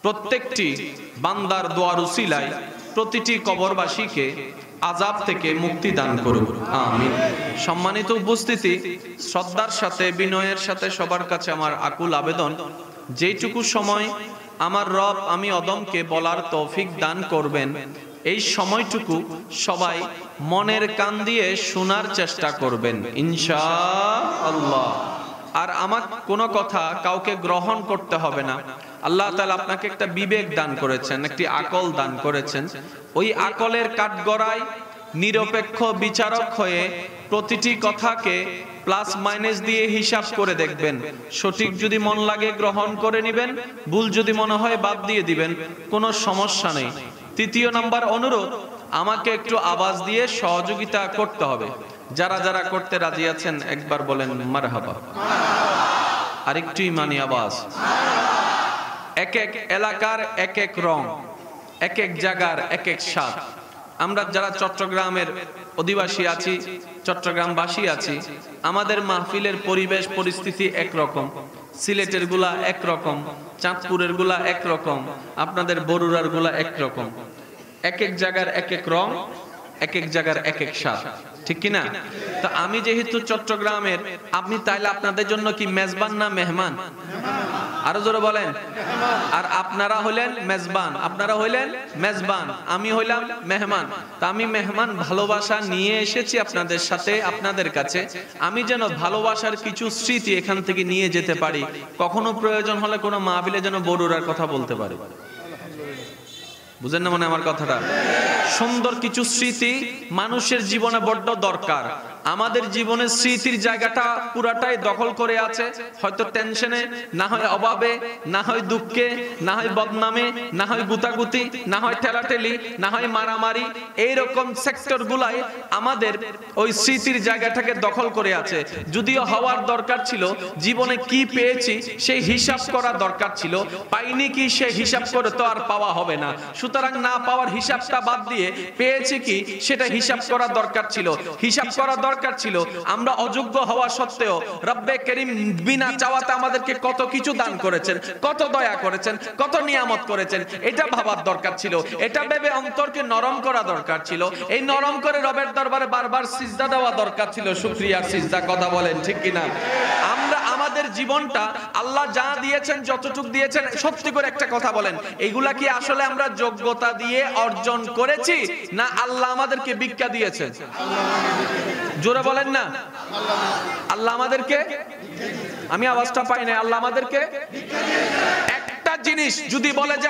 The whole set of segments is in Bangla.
প্রত্যেকটি বান্দার দোয়ার উসিলায় প্রতিটি কবরবাসীকে আযাব থেকে মুক্তি দান করুন, আমিন। সম্মানিত উপস্থিতি, শ্রদ্ধার সাথে বিনয়ের সাথে সবার কাছে আমার আকুল আবেদন, যেইটুকু সময় আমার রব আমি অদমকে বলার তৌফিক দান করবেন, এই সময়টুকু সবাই মনের কান দিয়ে শোনার চেষ্টা করবেন ইনশাআল্লাহ। আর আমার কোনো কথা কাউকে গ্রহণ করতে হবে না। আল্লাহ তাআলা আপনাকে একটা বিবেক দান করেছেন, একটি আকল দান করেছেন। ওই আকলের কাঠগড়ায় নিরপেক্ষ বিচারক হয়ে প্রতিটি কথাকে প্লাস মাইনাস দিয়ে হিসাব করে দেখবেন। সঠিক যদি মন লাগে গ্রহণ করে নেবেন, ভুল যদি মনে হয় বাদ দিয়ে দিবেন, কোনো সমস্যা নেই। তৃতীয় নাম্বার অনুরোধ, আমাকে একটু আওয়াজ দিয়ে সহযোগিতা করতে হবে। যারা যারা করতে রাজি আছেন একবার বলেন মারহাবা। আরেকটু ইমানি আওয়াজ। এক এক এলাকার এক এক রং, এক এক জায়গার এক এক স্বাদ। আমরা যারা চট্টগ্রামের অধিবাসী আছি, চট্টগ্রামবাসী আছি, আমাদের মাহফিলের পরিবেশ পরিস্থিতি একরকম, সিলেটের গুলা একরকম, চাঁদপুরের গুলা একরকম, আপনাদের বরুড়ার গুলা একরকম। এক এক জায়গার এক এক রং, এক এক জায়গার এক এক স্বাদ, ঠিক কিনা? তো আমি যেহেতু চট্টগ্রামের, আপনি তাইলে আপনাদের জন্য কি মেজবান না মেহমান? আরো জোরে বলেন। আর আপনারা হইলেন মেজবান, আপনারা হইলেন মেজবান, আমি হইলাম মেহমান। তা আমি মেহমান ভালোবাসা নিয়ে এসেছি আপনাদের সাথে, আপনাদের কাছে। আমি যেন ভালোবাসার কিছু স্মৃতি এখান থেকে নিয়ে যেতে পারি, কখনো প্রয়োজন হলে কোনো মাহফিলে যেন বরুড়ার কথা বলতে পারি। বুঝেন না মানে আমার কথাটা? সুন্দর কিছু স্মৃতি মানুষের জীবনে বড্ড দরকার। আমাদের জীবনে স্মৃতির জায়গাটা পুরাটাই দখল করে আছে, হয়তো টেনশনে, না হয় অভাবে, না হয় দুঃখে, না হয় বদনামে, না হয় গুতাগুতি, না হয় ঠেলাঠেলি, না হয় মারামারি। এইরকম সেক্টর গুলাই আমাদের ওই স্মৃতির জায়গাটাকে দখল করে আছে। যদিও হওয়ার দরকার ছিল, জীবনে কি পেয়েছি সেই হিসাব করা দরকার ছিল, পাইনি কি সেই হিসাব করে তো আর পাওয়া হবে না। সুতরাং না পাওয়ার হিসাবটা বাদ দিয়ে পেয়েছি কি সেটা হিসাব করা দরকার ছিল। হিসাব করা দরকার ছিল আমরা অযোগ্য হওয়া সত্ত্বেও রব্বে করিম বিনা চাওয়াতে আমাদেরকে কত কিছু দান করেছেন, কত দয়া করেছেন, কত নিয়ামত করেছেন, এটা ভাবার দরকার ছিল। এটা ভেবে অন্তরকে নরম করা দরকার ছিল। এই নরম করে রবের দরবারে বারবার সিজদা দেওয়া দরকার ছিল, শুকরিয়ার সিজদা। কথা বলেন ঠিক কিনা? আমরা আমাদের জীবনটা আল্লাহ যা দিয়েছেন, যতটুকু দিয়েছেন, সত্যি করে একটা কথা বলেন, এইগুলা কি আসলে আমরা যোগ্যতা দিয়ে অর্জন করেছি, না আল্লাহ আমাদেরকে ভিক্ষা দিয়েছেন? জোরে বলেন না। আল্লাহ আমাদেরকে, আমি আওয়াজটা পাই না, আল্লাহ আমাদেরকে একটা জিনিস যদি বলে যে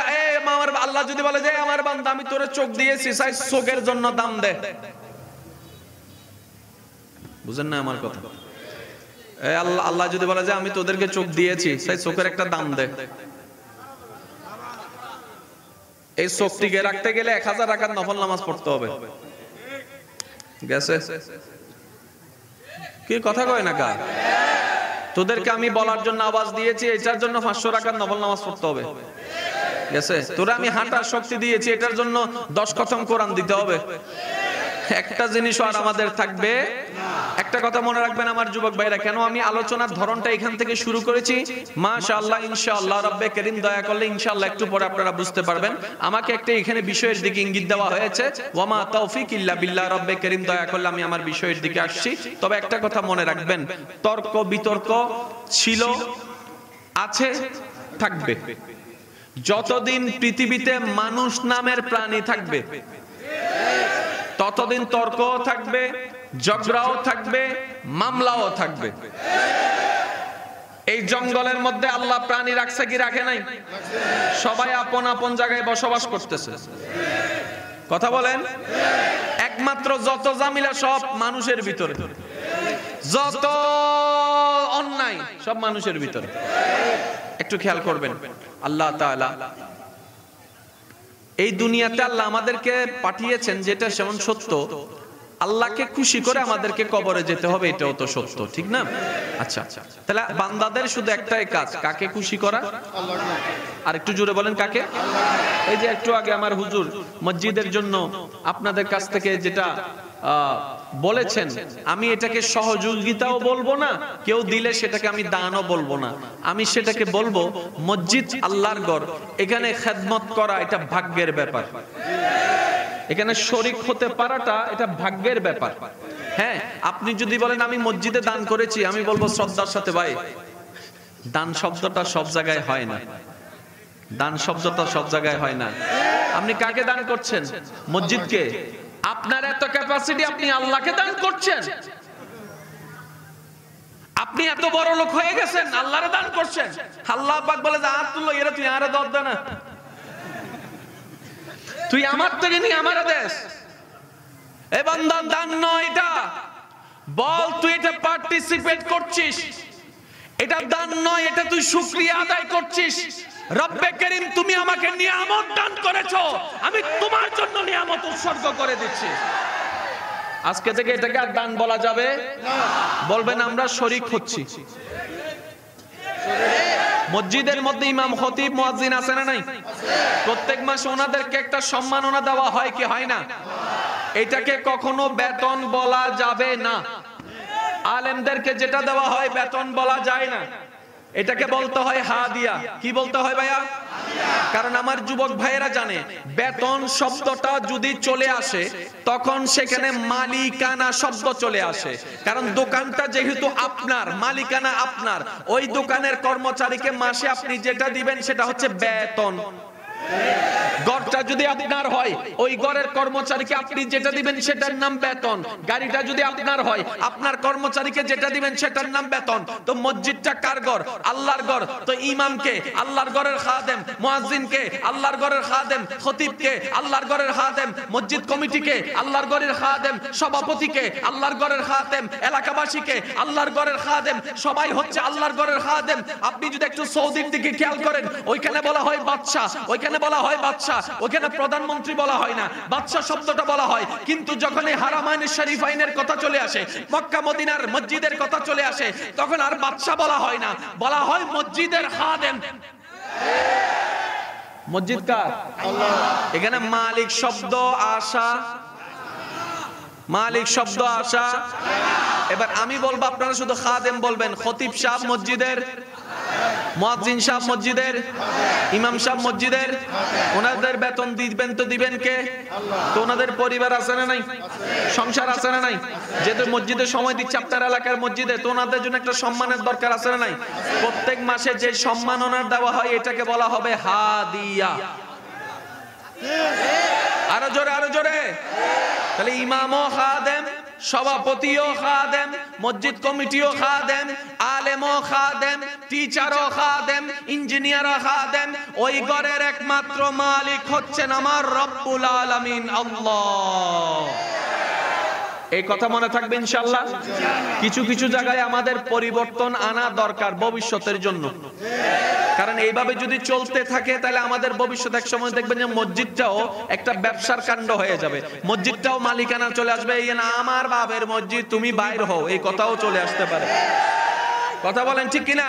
আমার আল্লাহ যদি বলে যে আমার বান্দা আমি তোরে চোখ দিয়েছি, চাই চোখের জন্য দাম দে। বুঝেন না আমার কথা? আল্লাহ আল্লাহ যদি বলে যে আমি তোদেরকে চোখ দিয়েছি, চাই চোখের একটা দাম দে। এই চোখটিকে রাখতে গেলে 1000 রাকাত নফল নামাজ পড়তে হবে। গেছে কি কথা কয় না কা? তোদেরকে আমি বলার জন্য আওয়াজ দিয়েছি, এটার জন্য 500 রাকাত নফল নামাজ পড়তে হবে। গেছে? তোরা আমি হাঁটার শক্তি দিয়েছি, এটার জন্য 10 খতম কোরআন দিতে হবে। একটা জিনিস আর আমাদের থাকবে। একটা কথা মনে রাখবেন আমার যুবক ভাইরা, কেন আমি আলোচনার ধরনটা এখান থেকে শুরু করেছি, মাশাআল্লাহ ইনশাআল্লাহ রব্বে করিম দয়া করলে ইনশাআল্লাহ একটু পরে আপনারা বুঝতে পারবেন। আমাকে একটা এখানে বিষয়ের দিকে ইঙ্গিত দেওয়া হয়েছে, ওয়ামা তাওফিক ইল্লা বিল্লাহ, রব্বে করিম দয়া করলে আমি আমার বিষয়ের দিকে আসছি। তবে একটা কথা মনে রাখবেন, তর্ক বিতর্ক ছিল, আছে, থাকবে। যতদিন পৃথিবীতে মানুষ নামের প্রাণী থাকবে ততদিন তর্কও থাকবে, ঝগড়াও থাকবে, মামলাও থাকবে। এই জঙ্গলের মধ্যে আল্লাহ প্রাণী রাখছে কি রাখে নাই? সবাই আপন আপন জায়গায় বসবাস করতেছে। কথা বলেন। একমাত্র যত জামিলা সব মানুষের ভিতরে, যত অন্যায় সব মানুষের ভিতরে। একটু খেয়াল করবেন, আল্লাহ তাআলা এই দুনিয়াতে আল্লাহ আমাদেরকে পাঠিয়েছেন, যেটা সেমন সত্য, আল্লাহকে খুশি করে আমাদেরকে কবরে যেতে হবে, এটাও তো সত্য, ঠিক না? আচ্ছা, তাহলে বান্দাদের শুধু একটাই কাজ, কাকে খুশি করা? আর একটু জোরে বলেন, কাকে? এই যে একটু আগে আমার হুজুর মসজিদের জন্য আপনাদের কাছ থেকে যেটা বলেছেন, আমি এটাকে সহযোগিতাও বলবো না, কেউ দিলে সেটাকে আমি দানও বলবো না, আমি সেটাকে বলবো মসজিদ আল্লাহর ঘর, এখানে খেদমত করা এটা ভাগ্যের ব্যাপার, এখানে শরীক হতে পারাটা এটা ভাগ্যের ব্যাপার। হ্যাঁ, আপনি যদি বলেন আমি মসজিদে দান করেছি, আমি বলবো শ্রদ্ধার সাথে, ভাই দান শব্দটা সব জায়গায় হয় না, দান শব্দটা সব জায়গায় হয় না। আপনি কাকে দান করছেন? মসজিদকে। আপনার এত ক্যাপাসিটি, আপনি আল্লাহকে দান করছেন। আপনি এত বড় লোক হয়ে গেছেন, আল্লাহরে দান করছেন। আল্লাহ পাক বলে যে হাত তুললো, এরা তুই আরে দর দে না, তুই আমার থেকে নিয়ে আমারে দেশ। এ বান্দা, দান নয় এটা, বল তুই এটা পার্টিসিপেট করছিস, এটা দান নয়, এটা তুই শুকরিয়া আদায় করছিস। রব্বে করিম, তুমি আমাকে নিয়ামত দান করেছো, আমি তোমার জন্য নিয়ামত উৎসর্গ করে দিচ্ছি। আজকে থেকে এটাকে আর দান বলা যাবে না, বলবেন আমরা শরীক হচ্ছি। মসজিদের মধ্যে ইমাম, খতিব, মুয়াজ্জিন আছে না নাই? প্রত্যেক মাসে ওনাদেরকে একটা সম্মাননা দেওয়া হয় কি হয় না? এটাকে কখনো বেতন বলা যাবে না। আলেমদেরকে যেটা দেওয়া হয় বেতন বলা যায় না, এটাকে বলতে হয় হাদিয়া। কি বলতে হয় ভাইয়া? কারণ আমার যুবক ভাইয়েরা জানে, বেতন শব্দটা যদি চলে আসে তখন সেখানে মালিকানা শব্দ চলে আসে। কারণ দোকানটা যেহেতু আপনার, মালিকানা আপনার, ওই দোকানের কর্মচারীকে মাসে আপনি যেটা দিবেন সেটা হচ্ছে বেতন। ঘরটা যদি আপনার হয়, ওই ঘরের কর্মচারীকে আপনি যেটা দিবেন সেটার নাম বেতন। গাড়িটা যদি আপনার হয়, আপনার কর্মচারীকে যেটা দিবেন সেটার নাম বেতন। তো মসজিদটা কার ঘর? আল্লাহর ঘর। তো ইমামকে আল্লাহর ঘরের খাদেম, মুয়াজ্জিনকে আল্লাহর ঘরের খাদেম, খতিবকে আল্লাহর ঘরের খাদেম, মসজিদ কমিটিকে আল্লাহর ঘরের খাদেম, সভাপতিকে আল্লাহর ঘরের খাদেম, এলাকাবাসীকে আল্লাহর ঘরের খাদেম, সবাই হচ্ছে আল্লাহর ঘরের খাদেম। আপনি যদি একটু সৌদির দিকে খেয়াল করেন, ওইখানে বলা হয় বাদশা, ওইখানে বলা হয় বাদশা, ওখানে প্রধানমন্ত্রী বলা হয় না, বাদশা শব্দটা বলা হয়। কিন্তু যখন এই হারামাইন শরীফাইনের কথা চলে আসে, মক্কা মদিনার মসজিদের কথা চলে আসে, তখন আর বাদশা বলা হয় না, বলা হয় মসজিদের খাদেম। মসজিদ কার? আল্লাহ। এখানে মালিক শব্দ আসা, মালিক শব্দ আসা। এবার আমি বলবো, আপনারা শুধু খাদেম বলবেন। খতিব সাহেব মসজিদের, মুয়াজ্জিন সাহেব মসজিদের, ইমাম সাহেব মসজিদের। ওনাদের বেতন দিবেন তো দিবেন কে? তো ওনাদের পরিবার আছে না নাই? সংসার আছে না নাই? যেহেতু মসজিদে সময় দিচ্ছে আপনার এলাকার মসজিদে, তো ওনাদের জন্য একটা সম্মানের দরকার আছে না নাই? প্রত্যেক মাসে যে সম্মান ওনার দেওয়া হয় এটাকে বলা হবে হাদিয়া। আরো জোরে, আরো জোরে। তাহলে ইমামও খাদেম, সভাপতিও খাদেম, মসজিদ কমিটিও খাদেম, আলেমও খাদেম, টিচারও খাদেম, ইঞ্জিনিয়ারও খাদেম। ওই ঘরের একমাত্র মালিক হচ্ছেন আমার রব্বুল আলামিন আল্লাহ। এই কথা মনে থাকবে ইনশাআল্লাহ। কিছু কিছু জায়গায় আমাদের পরিবর্তন আনা দরকার ভবিষ্যতের জন্য, কারণ এইভাবে যদি চলতে থাকে তাহলে আমাদের ভবিষ্যৎ এক সময় দেখবেন যে মসজিদটাও একটা ব্যবসার কাণ্ড হয়ে যাবে, মসজিদটাও মালিকানা চলে আসবে। এই না আমার বাবের মসজিদ, তুমি বাইর হও, এই কথাও চলে আসতে পারে। কথা বলেন ঠিক কিনা?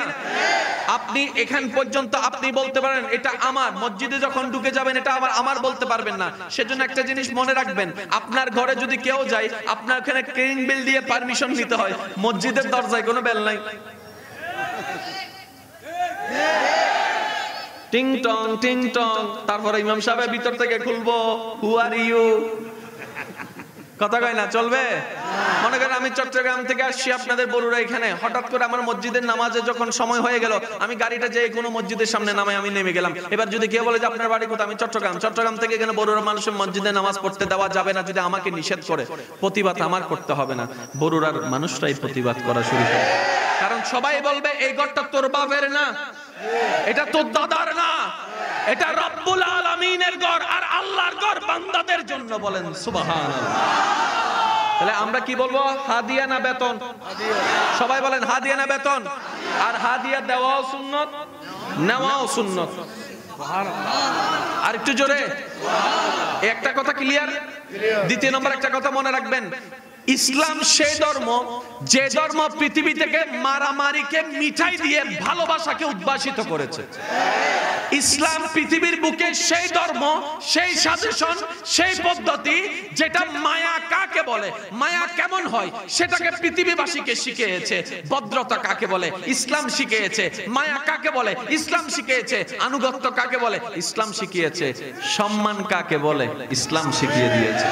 আপনি এখান পর্যন্ত আপনি বলতে পারেন এটা আমার, মসজিদে যখন ঢুকে যাবেন এটা আমার বলতে পারবেন না। সেজন্য একটা জিনিস মনে রাখবেন, আপনার ঘরে যদি কেউ যায়, আপনার ওখানে ক্লিনিং বিল দিয়ে পারমিশন নিতে হয়। মসজিদের দরজায় কোনো বেল নাই, টিং টং টিং টং, তারপরে ইমাম সাহেব ভিতর থেকে খুলবো, হু আর ইউ, কথা কয় না, চলবে? মনে করেন আমি চট্টগ্রাম থেকে আসছি আপনাদের বরুড়া এখানে, হঠাৎ করে আমার মসজিদের নামাজে যখন সময় হয়ে গেল, আমি গাড়িটা যে কোনো মসজিদের সামনে নামাই, আমি নেমে গেলাম। এবার যদি কেউ বলে যে আপনার বাড়ি কোথায়? আমি চট্টগ্রাম। চট্টগ্রাম থেকে এখানে বরুড়া মানুষের মসজিদে নামাজ পড়তে দেওয়া যাবে না যদি আমাকে নিষেধ করে। প্রতিবাদ আমার করতে হবে না, বরুড়ার মানুষরাই প্রতিবাদ করা শুরু করে। কারণ সবাই বলবে এই ঘরটা তোর বাপের না, এটা তোর দাদার না, এটা রব্বুল আলামিনের ঘর, আর আল্লাহর ঘর বান্দাদের জন্য। বলেন সুবহানাল্লাহ। তাহলে আমরা কি বলবো? হাদিয়া না বেতন? সবাই বলেন হাদিয়া না বেতন? আর হাদিয়া দেওয়াও সুন্নত, নেওয়াও সুন্নত। আর একটু জোরে একটা কথা ক্লিয়ার। দ্বিতীয় নম্বর একটা কথা মনে রাখবেন, ইসলাম সেই ধর্ম যে ধর্ম পৃথিবী থেকে মারামারিকে মিঠাই দিয়ে ভালোবাসাকে উদ্ভাসিত করেছে। ইসলাম পৃথিবীর বুকে সেই ধর্ম, সেই সাজেশন, সেই পদ্ধতি যেটা মায়া কাকে বলে, মায়া কেমন হয় সেটাকে পৃথিবীবাসীকে শিখিয়েছে। ভদ্রতা কাকে বলে ইসলাম শিখিয়েছে। মায়া কাকে বলে ইসলাম শিখিয়েছে। আনুগত্য কাকে বলে ইসলাম শিখিয়েছে। সম্মান কাকে বলে ইসলাম শিখিয়ে দিয়েছে।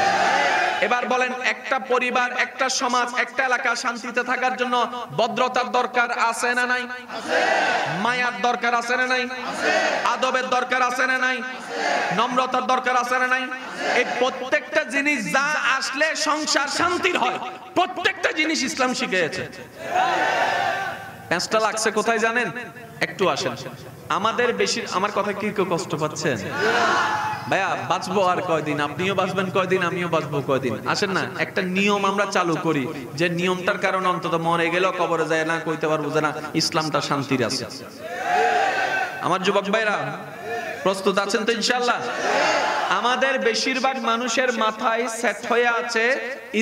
এবার বলেন, একটা পরিবার, একটা সমাজ, একটা এলাকা শান্তিতে থাকার জন্য ভদ্রতার দরকার আছে না নাই? মায়ার দরকার আছে না নাই? আদবের দরকার আছে না নাই? নম্রতার দরকার আছে না নাই? এই প্রত্যেকটা জিনিস যা আসলে সংসার শান্তির হয়, প্রত্যেকটা জিনিস ইসলাম শিখিয়েছে। প্যাঁচটা লাগছে কোথায় জানেন? একটু আসেন। আমাদের বেশি, আমার কথা কি কেউ কষ্ট পাচ্ছেন? ভাইয়া বাঁচবো আর কয়দিন, আপনিও বাঁচবেন কয়দিন, আমিও বাঁচবো কয়দিন। আসেন না একটা নিয়ম আমরা চালু করি, যে নিয়মটার কারণে অন্তত মরে গেলেও কবরে যায় না, কইতে পারবো যে না ইসলামটা শান্তির আছে। আমার যুবক ভাইরা প্রস্তুত আছেন তো ইনশাআল্লাহ? আমাদের বেশিরভাগ মানুষের মাথায় সেট হয়ে আছে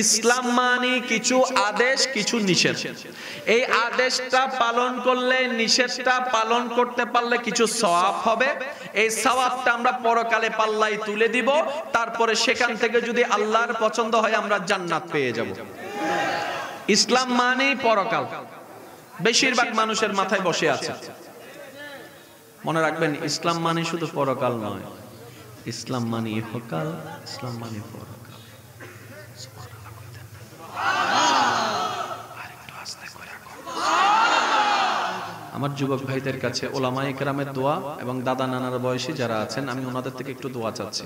ইসলাম মানে কিছু আদেশ, কিছু নিষেধ। এই আদেশটা পালন করলে, নিষেধটা পালন করতে পারলে কিছু সওয়াব হবে। এই সওয়াবটা আমরা পরকালে পাল্লায় তুলে দিব, তারপরে সেখান থেকে যদি আল্লাহর পছন্দ হয় আমরা জান্নাত পেয়ে যাব। ইসলাম মানেই পরকাল, বেশিরভাগ মানুষের মাথায় বসে আছে। মনে রাখবেন, ইসলাম মানে শুধু পরকাল নয়, ইসলাম মানে ইহকাল, ইসলাম মানে পরকাল। আমার যুবক ভাইদের কাছে ওলামায়ে কেরামের দোয়া এবং দাদা নানার বয়সী যারা আছেন, আমি ওনাদের থেকে একটু দোয়া চাচ্ছি।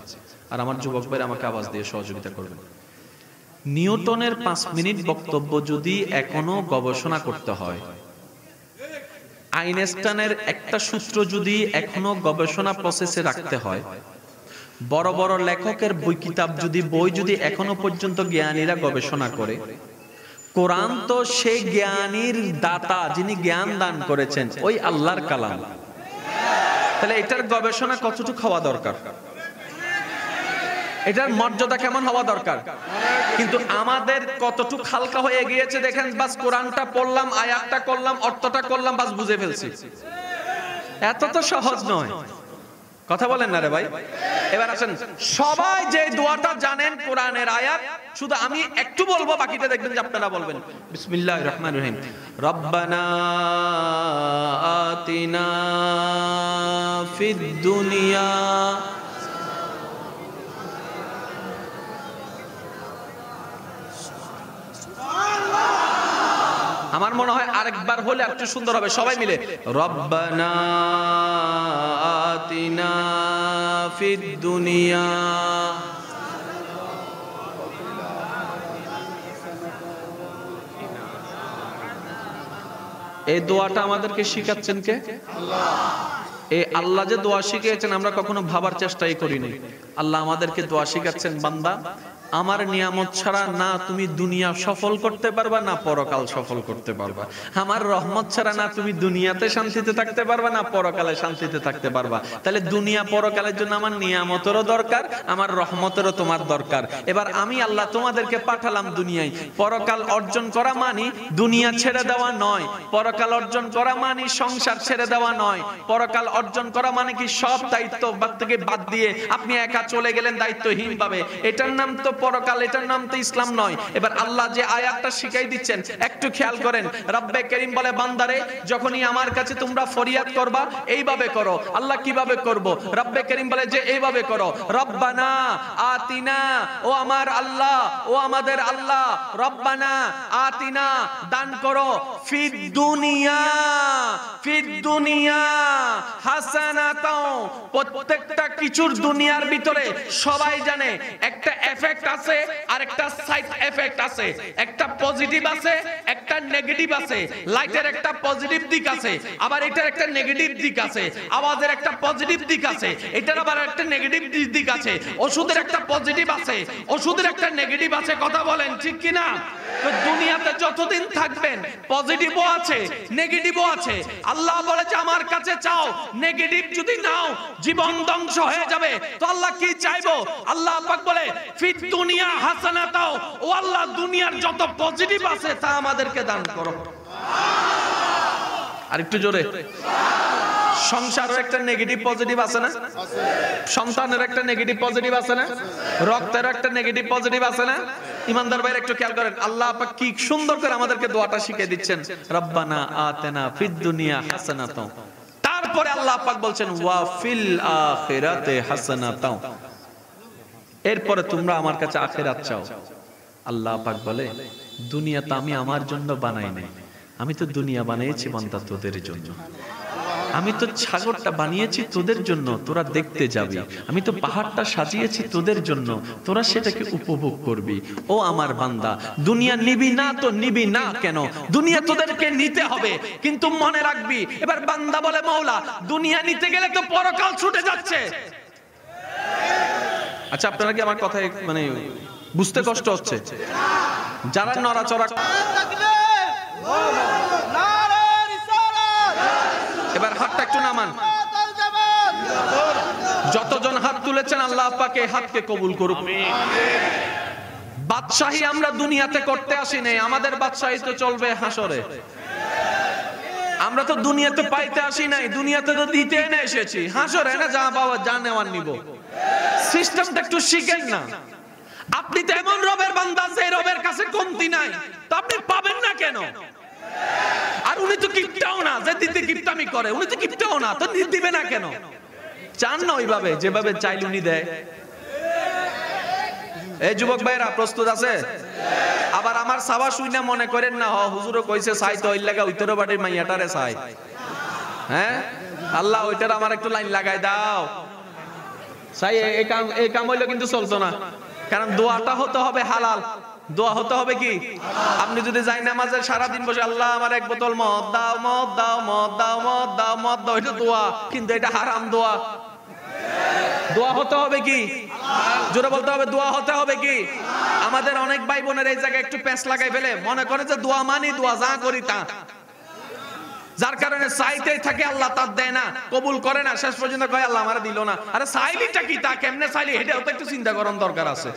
আর আমার যুবক ভাইরা আমাকে আওয়াজ দিয়ে সহযোগিতা করবেন। নিউটনের 5 মিনিট বক্তব্য যদি এখনো গবেষণা করতে হয়, আইনস্টাইনের একটা সূত্র যদি এখনো গবেষণা প্রসেসে রাখতে হয়, বড় বড় লেখকের বই কিতাব যদি এখনো পর্যন্ত জ্ঞানীরা গবেষণা করে, কোরআন তো সেই জ্ঞানীর দাতা, যিনি জ্ঞান দান করেছেন, ওই আল্লাহর কালাম। তাহলে এটার গবেষণা কতটুকু হওয়া দরকার, এটার মর্যাদা কেমন হওয়া দরকার। কিন্তু আমাদের কতটুকু হালকা হয়ে গিয়েছে দেখেন, বাস কোরআনটা পড়লাম, আয়াতটা করলাম, অর্থটা করলাম, বাস বুঝে ফেলছি। এত তো সহজ নয়, কথা বলেন না রে ভাই। এবার আসেন, সবাই যে দোয়াটা জানেন কোরআনের আয়াত, শুধু আমি একটু বলবো, বাকিটা দেখবেন যে আপনারা বলবেন। বিসমিল্লাহির রহমানির রহিম। রব্বানা আতিনা ফিদ দুনিয়া, আমার মনে হয় আরেকবার হলে একটু সুন্দর হবে, সবাই মিলে রব্বানা আতিনা ফিদ দুনিয়া। এই দোয়াটা আমাদেরকে শিখাচ্ছেন কে? আল্লাহ। এই আল্লাহ যে দোয়া শিখিয়েছেন আমরা কখনো ভাবার চেষ্টাই করিনি। আল্লাহ আমাদেরকে দোয়া শিখাচ্ছেন, বান্দা আমার নিয়ামত ছাড়া না তুমি দুনিয়া সফল করতে পারবা, না পরকাল সফল করতে পারবা। আমার রহমত ছাড়া না তুমি দুনিয়াতে শান্তিতে থাকতে পারবা, না পরকালে শান্তিতে থাকতে পারবা। তাহলে দুনিয়া পরকালের জন্য আমার নিয়ামতেরও দরকার, আমার রহমতেরও তোমার দরকার। এবার আমি আল্লাহ তোমাদেরকে পাঠালাম দুনিয়ায়। পরকাল অর্জন করা মানে দুনিয়া ছেড়ে দেওয়া নয়, পরকাল অর্জন করা মানে সংসার ছেড়ে দেওয়া নয়, পরকাল অর্জন করা মানে কি সব দায়িত্ব থেকে বাদ দিয়ে আপনি একা চলে গেলেন দায়িত্বহীন ভাবে, এটার নাম তো পরকাল, এটার নাম তো ইসলাম নয়। এবার আল্লাহ যে আয়াতটা শিখাই দিচ্ছেন একটু খেয়াল করেন। রব্বে করিম বলে, বান্দারে যখনই আমার কাছে তোমরা ফরিয়াদ করবা এইভাবে করো। আল্লাহ কিভাবে করব? রব্বে করিম বলে যে এইভাবে করো, রব্বানা আতিনা, ও আমার আল্লাহ, ও আমাদের আল্লাহ, রব্বানা আতিনা, দান করো, ফিদ দুনিয়া, ফিদ দুনিয়া হাসানাতাও, প্রত্যেকটা কিছুর দুনিয়ার ভিতরে সবাই জানে একটা এফেক্ট আছে আর একটা সাইড এফেক্ট আছে, একটা পজিটিভ আছে, একটা নেগেটিভ আছে। লাইটের একটা পজিটিভ দিক আছে, আবার এটার একটা নেগেটিভ দিক আছে। আওয়াজের একটা পজিটিভ দিক আছে, এটার আবার একটা নেগেটিভ দিক আছে। ওষুধের একটা পজিটিভ আছে, ওষুধের একটা নেগেটিভ আছে। কথা বলেন ঠিক কি না? তো দুনিয়াতে যতদিন থাকবেন পজিটিভও আছে, নেগেটিভও আছে। আল্লাহ বলেছে আমার কাছে চাও, নেগেটিভ যদি নাও জীবন ধ্বংস হয়ে যাবে। তো আল্লাহ কি চাইবো? আল্লাহ পাক বলে ফিদ দুনিয়া হাসানাতাও, ও আল্লাহ দুনিয়ার যত পজিটিভ আছে তা আমাদেরকে দান করো। আর একটু জোরে, সংসারের একটা নেগেটিভ পজিটিভ আছে না? সন্তানের একটা নেগেটিভ পজিটিভ আছে না? রক্তের একটা নেগেটিভ পজিটিভ আছে না? ইমানদার ভাইরা একটু খেয়াল করেন, আল্লাহ পাক কি সুন্দর করে আমাদেরকে দোয়াটা শিখিয়ে দিচ্ছেন, রব্বানা আতিনা ফিদ দুনিয়া হাসানাতাও, তারপরে আল্লাহ পাক বলছেন ওয়া ফিল আখিরাতি হাসানাতাও, এরপরে তোমরা আমার কাছে আখিরাত চাও। আল্লাহ পাক বলে দুনিয়াটা আমি আমার জন্য বানাই নাই, আমি তো দুনিয়া বানিয়েছি বান্দা তোদের জন্য। আমি তো সাগরটা বানিয়েছি তোদের জন্য, তোরা দেখতে যাবি। আমি তো পাহাড়টা সাজিয়েছি তোদের জন্য, তোরা সেটাকে উপভোগ করবি। ও আমার বান্দা, দুনিয়া নিবি না তো নিবি না কেন, দুনিয়া তোদেরকে নিতে হবে, কিন্তু মনে রাখবি। এবার বান্দা বলে মওলা দুনিয়া নিতে গেলে তো পরকাল ছুটে যাচ্ছে। আচ্ছা আপনারা কি আমার কথায় মানে বুঝতে কষ্ট হচ্ছে? যারা নড়াচড়া, এবার হাতটা একটু নামান। যতজন হাত তুলেছেন আল্লাহ পাক এই হাতকে কবুল করুক। বাদশাহী আমরা দুনিয়াতে করতে আসি নাই, আমাদের বাদশাহী তো চলবে হাসরে। আমরা তো দুনিয়াতে পাইতে আসি নাই, দুনিয়াতে তো দিতে এনে এসেছি। হাসরে না যা পাওয়া যা নেওয়ার নিব। সিস্টেমটা একটু শিখেন না। আপনি তো এমন রবের বান্দা যে রবের কাছে কমতি নাই, তো আপনি পাবেন না কেন? আর উনি তো কিপটাও না যে দিতে কিপটামি করে, উনি তো কিপটাও না, তো দিবে না কেন? চান না ওইভাবে যেভাবে চাইলে উনি দেয়। এই যুবক ভাইরা প্রস্তুত আছে? আবার আমার সাবা শুইনা মনে করেন না হুজুরও কইছে চাই তো ওই লাগা ওইটারও বাড়ির মাইয়াটারে চাই। হ্যাঁ আল্লাহ ওইটার আমার একটু লাইন লাগাই দাও চাই, এই কাম হইলো কিন্তু চলতো না। কারণ দোয়াটা হতে হবে হালাল, দোয়া হতে হবে কি? আপনি যদি যাই নামাজে সারাদিন বসে আল্লাহ আমার এক বোতল মদ দাও, মদ দাও, মদ দাও, মদ দাও, মদ দাও, এটা দোয়া, কিন্তু এটা হারাম দোয়া। দোয়া হতে হবে কি? জোরে বলতে হবে দোয়া হতে হবে কি? আমাদের অনেক ভাই বোনের এই জায়গায় একটু প্যাঁচ লাগাই ফেলে, মনে করে যে দোয়া মানি দোয়া যা করি তা, যার কারণে চাইতেই থাকে আল্লাহ তার দেয় না, কবুল করে না, শেষ পর্যন্ত কয় আল্লাহ আমারে দিল না। আরে চাইলিটা কি, তা কেমনে চাইলি এটাও তো একটু চিন্তা করার দরকার আছে।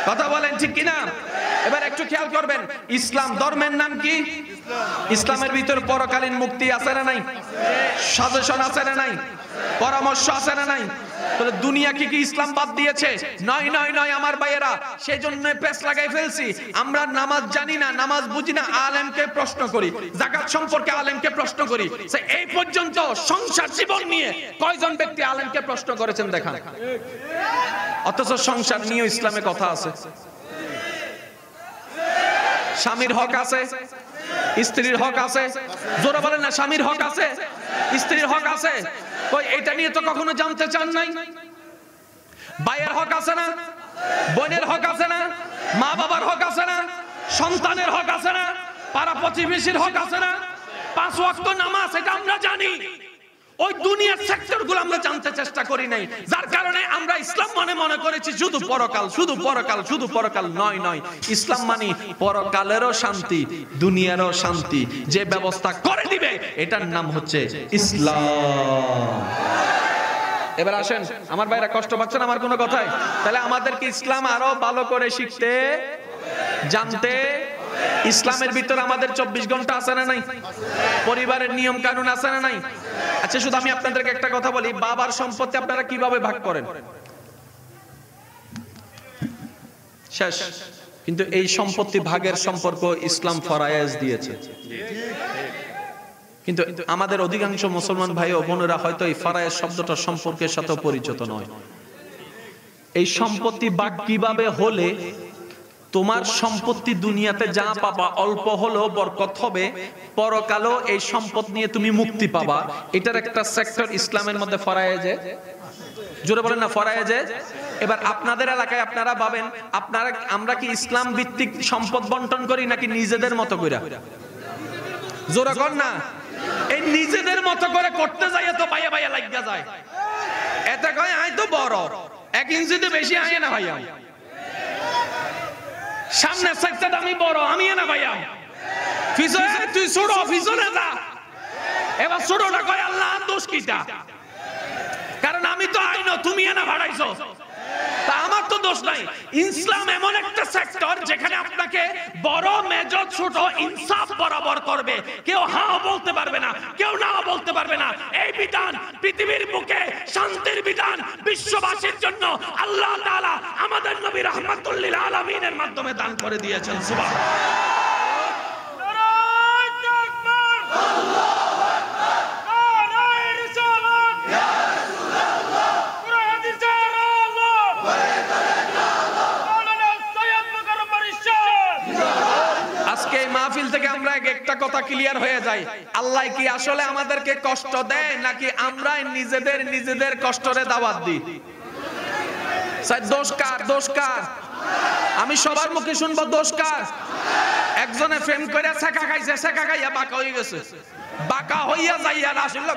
কথা বলেন ঠিক কিনা? এবার একটু খেয়াল করবেন, ইসলাম ধর্মের নাম কি? ইসলামের ভিতর পরকালীন মুক্তি আছে না নাই? সাজেশন আছে না নাই? পরামর্শ আছে না নাই? তাহলে দুনিয়া কি ইসলাম বাদ দিয়েছে? নয় নয় নয় আমার ভাইয়েরা, সেই জন্য পেছ লাগাই ফেলছি। আমরা নামাজ জানি না, নামাজ বুঝি না, আলেমকে প্রশ্ন করি। যাকাত সম্পর্কে আলেমকে প্রশ্ন করি। এই পর্যন্ত সংসার জীবন নিয়ে কয়জন ব্যক্তি আলেমকে প্রশ্ন করেছেন দেখান। অথচ সংসার নিয়ে ইসলামে কথা আছে। স্বামীর হক আছে, স্ত্রীর হক আছে। জোরে বলেন না, স্বামীর হক আছে, স্ত্রীর হক আছে। কই এটা নিয়ে তো কখনো জানতে চান নাই? ভাইয়ের হক আছে না? বোনের হক আছে না? মা বাবার হক আছে না? সন্তানের হক আছে না? পাড়া প্রতিবেশীর হক আছে না? 5 ওয়াক্ত নামাজ এটা আমরা জানি। ওই দুনিয়ার সেক্টরগুলো আমরা জানতে চেষ্টা করি নাই, যার কারণে আমরা ইসলাম মনে করেছি শুধু পরকাল, শুধু পরকাল, শুধু পরকাল। নয় নয়, ইসলাম মানে পরকালেরও শান্তি, দুনিয়ারও শান্তি যে ব্যবস্থা করে দিবে, এটার নাম হচ্ছে ইসলাম। এবার আসেন আমার ভাইরা, কষ্ট পাচ্ছেন আমার কোনো কথায়? তাহলে আমাদেরকে ইসলাম আরো ভালো করে শিখতে, জানতে। ইসলামের ভিতর আমাদের 24 ঘন্টা আছে না নাই? পরিবারের নিয়ম কানুন আছে না নাই? আচ্ছা শুধু আমি আপনাদেরকে একটা কথা বলি, বাবার সম্পত্তি আপনারা কিভাবে ভাগ করেন? শেষ। কিন্তু এই সম্পত্তি ভাগের সম্পর্ক ইসলাম ফরায়েজ দিয়েছে। কিন্তু আমাদের অধিকাংশ মুসলমান ভাই ও বোনেরা হয়তো এই ফরায়েজ শব্দটা সম্পর্কের সাথে পরিচিত নয়। এই সম্পত্তি ভাগ কিভাবে হলে তোমার সম্পত্তি দুনিয়াতে যা পাবা অল্প হলেও বরকত হবে, পরকালও এই সম্পদ নিয়ে তুমি মুক্তি পাবা, এটার একটা সেক্টর ইসলামের মধ্যে ফরায়েজে। জোরে বলেন না ফরায়েজে। এবার আপনাদের এলাকায় আপনারা ভাবেন, আপনারা আমরা কি ইসলাম ভিত্তিক সম্পদ বন্টন করি নাকি নিজেদের মতো করে? জোরে কর না। এই নিজেদের মতো করে করতে যাই তো ভাইয়া ভাইয়া লাগিয়া যায়। এতে কয় আই তো বড়, 1 ইঞ্চিতে বেশি আয় না ভাইয়া, সামনে সেক্টরটা আমি বড়, আমি না ভাইয়া, পিছনে তুই ছোট, পিছনে যা। এবার ছোটটা কয় আল্লাহ দোষ কিটা, কারণ আমি তো আইনো, তুমি না ভাড়াইছো, তা আমার তো দোষ নাই। ইসলাম এমন একটা সেক্টর যেখানে আপনাকে বড় মেজর ছোট ইনসাফ বরাবর করবে, কেউ হ্যাঁ বলতে পারবে না, কেউ না বলতে পারবে না। এই বিধান পৃথিবীর বুকে শান্তির বিধান বিশ্ববাসীর জন্য আল্লাহ তাআলা আমাদের নবী রাহমাতুল লিল আলামিনের মাধ্যমে দান করে দিয়েছেন। সুবহানাল্লাহ। আজকে এই মাহফিল থেকে আমরা একটা কথা ক্লিয়ার হয়ে যায়, আল্লাহ কি আসলে আমাদেরকে কষ্ট দেয় নাকি আমরা নিজেদের কষ্টরে দাওয়াত দিই? দোষ কার? দোষ কার? আমি সবার মুখে শুনবো দোষ কার? একজনে ফ্রেম করে শেখা খাইছে, শেখা খাইয়া বাঁকা হয়ে গেছে, বাঁকা হইয়া যাইয়া আসিল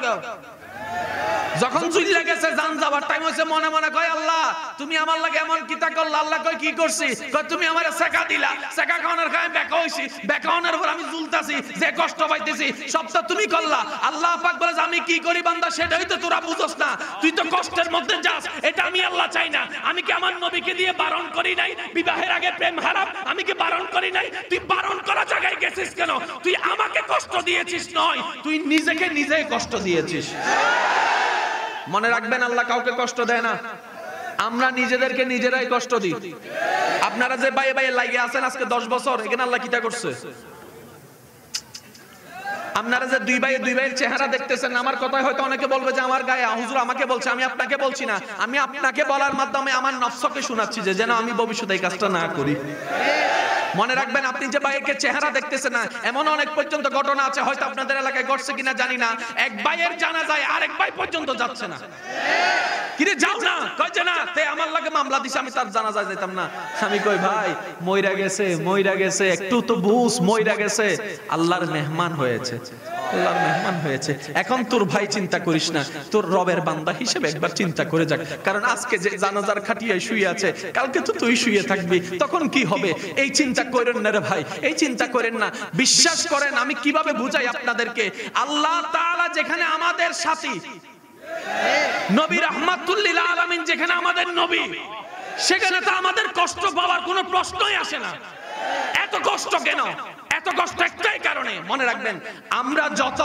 যখন চুইলা গেছে জান যাবার টাইম হইছে, মনে মনে কয় আল্লাহ তুমি আমার লাগে এমন কিতা করলা। আল্লাহ কয় কি করছি? কয় তুমি আমারে শেখা দিলা, শেখা খাওয়ানোর কারণে বেকা হইছি, বেকা হওয়ানোর পর আমি ঝুলতাছি, যে কষ্ট পাইতেছি সব তো তুমি করলা। আল্লাহ পাক বলে যে আমি কি করি বান্দা সেটাই তো তোরা বুঝছ না, তুই তো কষ্টের মধ্যে যাস, এটা আমি আল্লাহ চাই না। আমি কি আমার নবীকে দিয়ে বারণ করি নাই বিবাহের আগে প্রেম হারাম? আমি কি বারণ করি নাই? তুই বারণ করা জায়গায় গেছিস কেন? তুই আমাকে কষ্ট দিয়েছিস নয়, তুই নিজেই কষ্ট দিয়েছিস। মনে রাখবেন আল্লাহ কাউকে কষ্ট দেয় না, আমরা নিজেদেরকে নিজেরাই কষ্ট দিই। আপনারা যে বাইয়ে বাইয়ে লাগিয়ে আছেন আজকে 10 বছর, এখানে আল্লাহ কিটা করছে? আপনারা যে দুই ভাইয়ের চেহারা দেখতেছেন, আমার কথায় হয়তো অনেকে বলবে যে আমার গায়ে হুজুর আমাকে বলছে, আমি আপনাকে বলছি না, আমি আপনাকে বলার মাধ্যমে আমার নফসকে শোনাচ্ছি যে যেন আমি ভবিষ্যতে এই কাজটা না করি। মনে রাখবেন আপনি যে ভাইয়ের চেহারা দেখতেছেন না, এমন অনেক পর্যন্ত ঘটনা আছে, হয়তো আপনাদের এলাকায় ঘটছে কিনা জানি না, এক ভাইয়ের জানাজায় আরেক ভাই পর্যন্ত যাচ্ছে না। কিরে যাও না? কয় যে না, তে আমার লাগে মামলা দিছে, আমি তার জানাজায় যেতাম না। আমি কই ভাই মইরা গেছে, একটু তো বুঝ, মইরা গেছে, আল্লাহর মেহমান হয়েছে, আল্লাহর মেহমান হয়েছে। এখন তোর ভাই চিন্তা করিস না, তোর রবের বান্দা হিসেবে একবার চিন্তা করে যাক, কারণ আজকে যে জানাজার খাটিয়ায় শুয়ে আছে, কালকে তো তুই শুয়ে থাকবি, তখন কি হবে? এই চিন্তা করেন না রে ভাই, এই চিন্তা করেন না। বিশ্বাস করেন, আমি কিভাবে বুঝাই আপনাদেরকে, আল্লাহ তাআলা যেখানে আমাদের সাথী, নবী রাহমাতুল লিল আলামিন যেখানে আমাদের নবী, সেখানে তো আমাদের কষ্ট পাওয়ার কোনো প্রশ্নই আসে না। এত কষ্ট কেন? এত কষ্ট একটাই কারণে, মনে রাখবেন, আমরা যত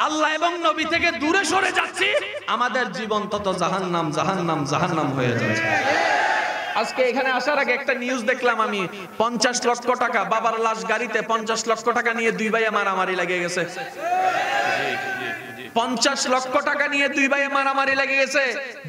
আল্লাহ এবং নবী থেকে দূরে সরে যাচ্ছি, আমাদের জীবন তত জাহান্নাম হয়ে যাচ্ছে। আজকে এখানে আসার আগে একটা নিউজ দেখলাম আমি, 50 লক্ষ টাকা বাবার লাশ গাড়িতে 50 লক্ষ টাকা নিয়ে দুই ভাইয়ে মারামারি লেগে গেছে। 50 লক্ষ টাকা নিয়ে দুই ভাইয়ে মারামারি লেগে গেছে।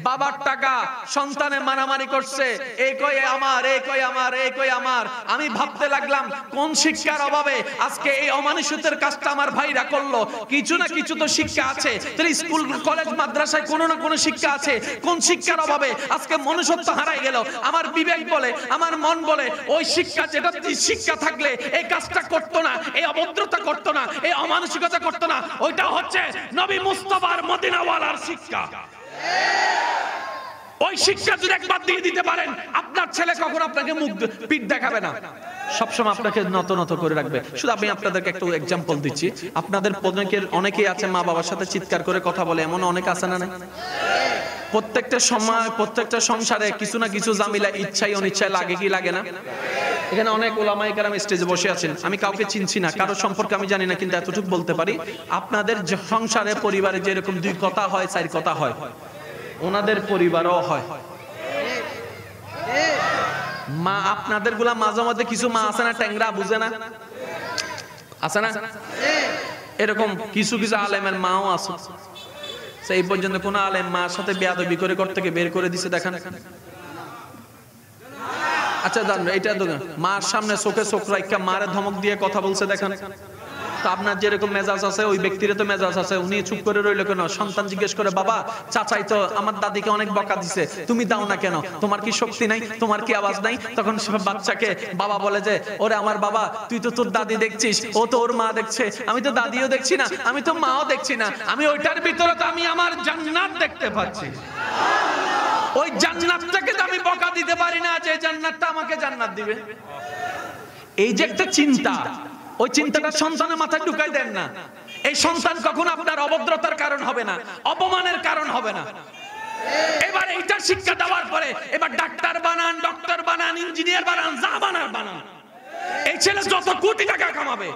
বাবার টাকা সন্তানে মারামারি করছে, এই কয় আমার, এই কয় আমার, এই কয় আমার। আমি ভাবতে লাগলাম কোন শিক্ষার অভাবে আজকে এই অমানুষের কাজটা আমার ভাইরা করলো। কিছু না কিছু তো শিক্ষা আছে, তাহলে স্কুল কলেজ মাদ্রাসায় কোনো না কোনো শিক্ষা আছে। কোন শিক্ষার অভাবে আজকে মনুষ্যত্ব হারাই গেল? আমার বিবেক বলে, আমার মন বলে, ওই শিক্ষা, যেটা শিক্ষা থাকলে এই কাজটা করতো না, এই অভদ্রতা করতো না, এই অমানসিকতা করতো না। ওইটা হচ্ছে নবী মুস্তাফার মদিনাওয়ালার শিক্ষা। ওই শিক্ষা যদি একবার দিয়ে দিতে পারেন, আপনার ছেলে কখনো আপনাকে মুখ পিঠ দেখাবে না, সবসময় আপনাকে নত করে রাখবে। শুধু আমি আপনাদেরকে একটা এক্সাম্পল দিচ্ছি। আপনাদের অনেকেই আছে মা বাবার সাথে চিৎকার করে কথা বলে, এমন অনেক আছে না? প্রত্যেকটা সময় প্রত্যেকটা সংসারে কিছু না কিছু ঝামেলা ইচ্ছায় অনিচ্ছায় লাগে কি লাগে না? এখানে অনেক ওলামায়ে কেরাম স্টেজে বসে আছেন, আমি কাউকে চিনছি না, কারো সম্পর্কে আমি জানি না, কিন্তু এতটুকু বলতে পারি, আপনাদের সংসারে পরিবারে যেরকম 2 কথা হয় 4 কথা হয়, ওনাদের পরিবারও হয়। মা আপনাদের গুলা মাঝে মধ্যে কিছু মা আছে না, ট্যাংরা, বুঝে না, আছে না? এরকম কিছু আলেমের মাও আছে। সেই পর্যন্ত কোন আলেম মার সাথে বেয়াদবি করে ঘর থেকে বের করে দিছে দেখেন? আচ্ছা জানবে এটা মার সামনে চোখে চোখ রাখা মারে ধমক দিয়ে কথা বলছে দেখেন? তো আপনার যেরকম মেজাজ আছে ওই ব্যক্তির তো মেজাজ আছে। উনি চুপ করে রইল কেন? সন্তান জিজ্ঞেস করে, বাবা চাচাই তো আমার দাদিকে অনেক বকা দিছে, তুমি দাও না কেন? তোমার কি শক্তি নাই? তোমার কি আওয়াজ নাই? তখন বাচ্চাকে বাবা বলে যে, ওরে আমার বাবা, তুই তো তোর দাদি দেখছিস, ও তো ওর মা দেখছে, আমি তো দাদিও দেখছি না, আমি তো মাও দেখছি না, আমি ওইটার ভিতরে তো আমি আমার জান্নাত দেখতে পাচ্ছি। ওই জান্নাতটাকে তো আমি বকা দিতে পারি না যে জান্নাতটা আমাকে জান্নাত দিবে। এই যে একটা চিন্তা, ওই চিন্তাটা সন্তানের মাথায় ঢুকাই দেন না। এই সন্তান কখনো আপনার অভদ্রতার কারণ হবে না, অপমানের কারণ হবে না। এবার এইটা দুইটার শিক্ষা দেওয়ার পরে এবার ডাক্তার বানান, ডক্টর বানান, ইঞ্জিনিয়ার বানান, যা বানান বানান। এই ছেলে যত কোটি টাকা কামাবে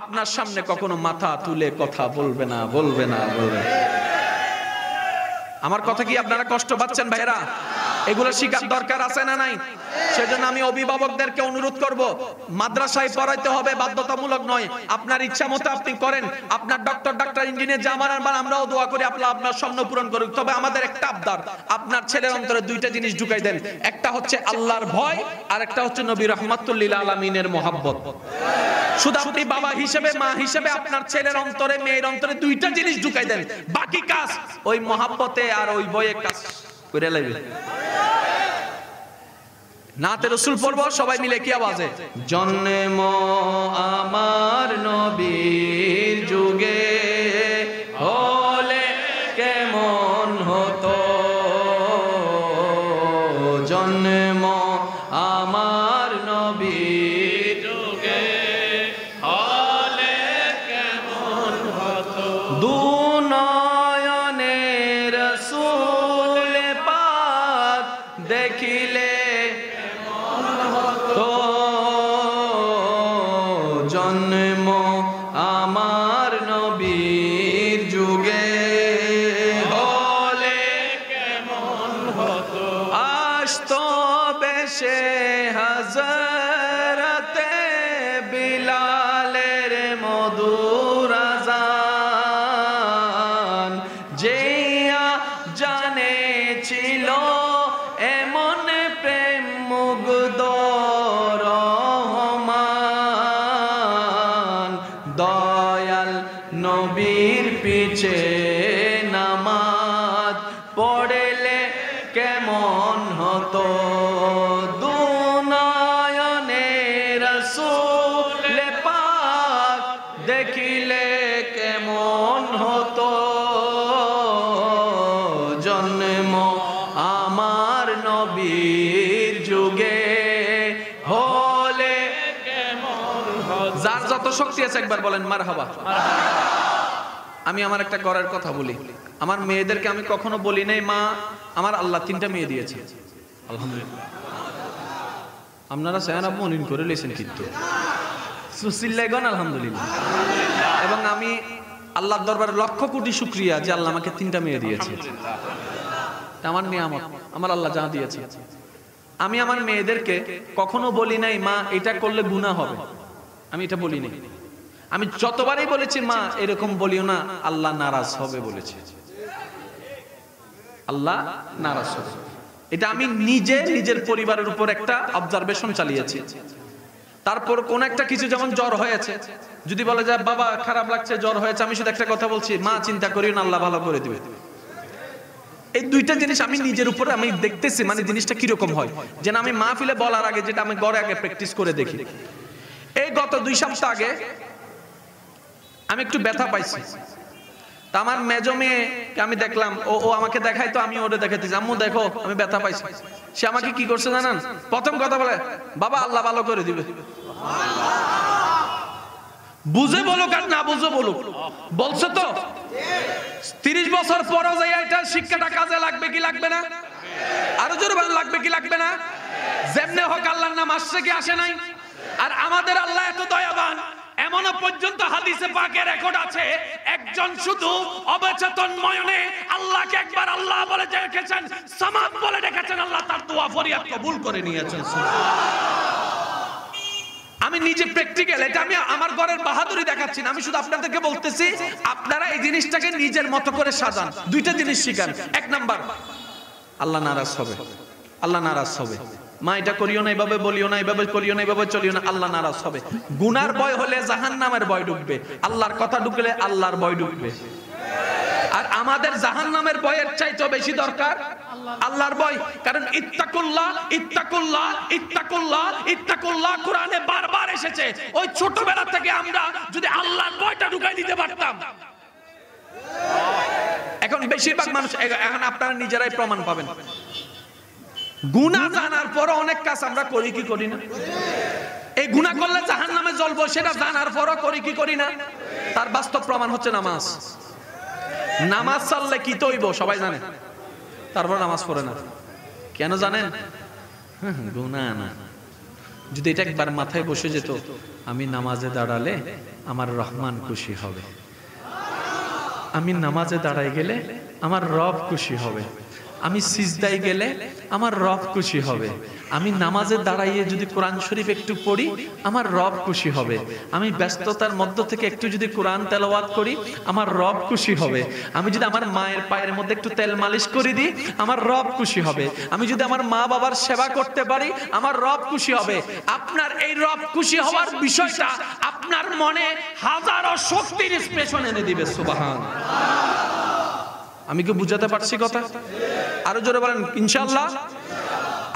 আপনার সামনে কখনো মাথা তুলে কথা বলবে না, বলবে না, বলবে। আমার কথা কি আপনারা কষ্ট পাচ্ছেন ভাইরা? এগুলো শিখার দরকার আছে না নাই? সেজন্য আমি অভিভাবকদেরকে অনুরোধ করব, মাদ্রাসায় পড়াইতে হবে, বাধ্যতামূলক নয়। আপনার ইচ্ছা মতো আপনি করেন। আপনার ডাক্তার ইঞ্জিনিয়ার যা বানান বানান, আমরাও দোয়া করি আল্লাহ আপনার স্বপ্ন পূরণ করুক। তবে আমাদের একটা আবদার, আপনার ছেলের অন্তরে দুইটা জিনিস ঢুকাই দেন। একটা হচ্ছে আল্লাহর ভয়, আর একটা হচ্ছে নবী রাহমাতুল লিল আলামিনের মহব্বত। শুধু আপনি বাবা হিসেবে, মা হিসেবে আপনার ছেলের অন্তরে, মেয়ের অন্তরে দুইটা জিনিস ঢুকাই দেন। বাকি কাজ ওই মহব্বতে আর ওই ভয়ে কাজ করে লাগবে। নাতে রাসূল পড়বো সবাই মিলে, কি আওয়াজে? জন্ম আমার নবীর যুগে হলে কেমন হতো, জন্ম আমার নবীর যুগে হলে কেমন হতো, দুনয়নে রাসূল পাক দেখিলে জন্ম আমার নবীর যুগে হলে কেমন হতো, আসতো বেশে হযরতে বিলালের মধুর আযান, যেয়া জানে ছিল এমন প্রেম মুগ্ধ দয়াল নবীর পিছে নামাজ পড়লে কেমন হতো, দুনয়নে রাসূল পাক দেখিলে কেমন হতো, জন্ম আমার নবীর যুগে হলে কেমন হতো। যার যত শক্তি আছে একবার বলেন মারহাবা। আমি আমার একটা ঘরের কথা বলি, আমার মেয়েদেরকে আমি কখনো বলি নাই মা আমার আল্লাহ 3টা মেয়ে দিয়েছে, আলহামদুলিল্লাহ। আপনারা সেহানা মনিন করে লেছেন কিন্তু সুসিল্লাগন আলহামদুলিল্লাহ। এবং আমি আল্লাহর দরবারে লক্ষ কোটি শুকরিয়া যে আল্লাহ আমাকে 3টা মেয়ে দিয়েছে, আমার নিয়ামত, আমার আল্লাহ যা দিয়েছে। আমি আমার মেয়েদেরকে কখনো বলি নাই মা এটা করলে গুনাহ হবে, আমি এটা বলি নাই। আমি যতবারই বলেছি মা এরকম বলিও না, আল্লাহ নারাজ হবে বলেছি, আল্লাহ নারাজ হবে। এটা আমি নিজে নিজের পরিবারের উপর একটা অবজারভেশন চালিয়েছি। তারপর কোন একটা কিছু, যেমন জ্বর হয়েছে, যদি বলে যায় বাবা খারাপ লাগছে, জ্বর হয়েছে, আমি শুধু একটা কথা বলছি মা চিন্তা করিও না, আল্লাহ ভালো করে দিবে। এই দুইটা জিনিস আমি নিজের উপরে আমি দেখতেছি, মানে জিনিসটা কিরকম হয়, যেন আমি মাহফিলে বলার আগে যেটা আমি ঘরে আগে প্র্যাকটিস করে দেখি। এই গত 2 সপ্তাহ আগে আমি একটু ব্যথা পাইছি, তা আমার মেজো মেয়েকে আমি দেখলাম, ও আমাকে দেখাই, তো আমি ওরে দেখাইতেছি আম্মু দেখো আমি ব্যথা পাইছি। সে আমাকে কি করছে জানেন? প্রথম কথা বলে বাবা আল্লাহ ভালো করে দিবে। বুঝে বলুক আর না বুঝে বলুক, বলছে তো 30 বছর পরও যাই এটা শিক্ষাটা কাজে লাগবে কি লাগবে না? আরো জোরে বলেন লাগবে কি লাগবে না? যেমনে হোক আল্লাহর নাম আসছে কি আসে নাই? আর আমাদের আল্লাহ এত দয়াবান, এমনও পর্যন্ত হাদিসে পাকে রেকর্ড আছে একজন শুধু অবচেতন ময়নে আল্লাহকে একবার আল্লাহ বলে ডেকেছেন, সামাদ বলে ডেকেছেন, আল্লাহ তার দোয়া ফরিয়াদ কবুল করে নিয়েছেন। আমি নিজে প্র্যাকটিক্যাল, এটা আমি আমার ঘরের বাহাদুরি দেখাচ্ছি না, আমি শুধু আপনাদেরকে বলতেছি আপনারা এই জিনিসটাকে নিজের মতো করে সাজান। 2টা জিনিস শিখান। 1 নাম্বার, আল্লাহ নারাজ হবে, আল্লাহ নারাজ হবে। মা এটা করিও না, এভাবে বলিও না, এভাবে করিও না, এভাবে চলিও না, আল্লাহ নারাজ হবে। গুনার ভয় হলে জাহান্নামের ভয় ঢুকবে, আল্লাহর কথা ঢুকলে আল্লাহর ভয় ঢুকবে। আর আমাদের জাহান্নামের ভয়ের চাইতে বেশি দরকার আল্লাহর ভয়। কারণ ইত্তাকুল্লাহ ইত্তাকুল্লাহ ইত্তাকুল্লাহ ইত্তাকুল্লাহ কোরআনে বারবার এসেছে। ওই ছোটবেলা থেকে আমরা যদি আল্লাহর ভয়টা ঢুকাই দিতে পারতাম। এখন বেশিরভাগ মানুষ, এখন আপনারা নিজেরাই প্রমাণ পাবেন, গুনাহ জানার পর অনেক কাজ আমরা করি কি করি না? এই গুনাহ করলে জাহান্নামে জ্বলবো সেটা জানার পরও করি কি করি না? তার বাস্তব প্রমাণ হচ্ছে নামাজ। নামাজ ছাড়লে কি তৈব সবাই জানে, তারপর নামাজ পড়ে না। কেন জানেন? গুনাহ না। যদি এটা একবার মাথায় বসে যেত, আমি নামাজে দাঁড়ালে আমার রহমান খুশি হবে, আমি নামাজে দাঁড়ায় গেলে আমার রব খুশি হবে, আমি সিজদায় গেলে আমার রব খুশি হবে, আমি নামাজে দাঁড়াইয়ে যদি কোরআন শরীফ একটু পড়ি আমার রব খুশি হবে, আমি ব্যস্ততার মধ্য থেকে একটু যদি কোরআন তেলাওয়াত করি আমার রব খুশি হবে, আমি যদি আমার মায়ের পায়ের মধ্যে একটু তেল মালিশ করে দিই আমার রব খুশি হবে, আমি যদি আমার মা বাবার সেবা করতে পারি আমার রব খুশি হবে। আপনার এই রব খুশি হওয়ার বিষয়টা আপনার মনে হাজারো শক্তির স্পেশন এনে দিবে। সুবহানাল্লাহ। আমি কি বুঝাতে পারছি কথা? আরো জোরে বলেন ইনশাআল্লাহ।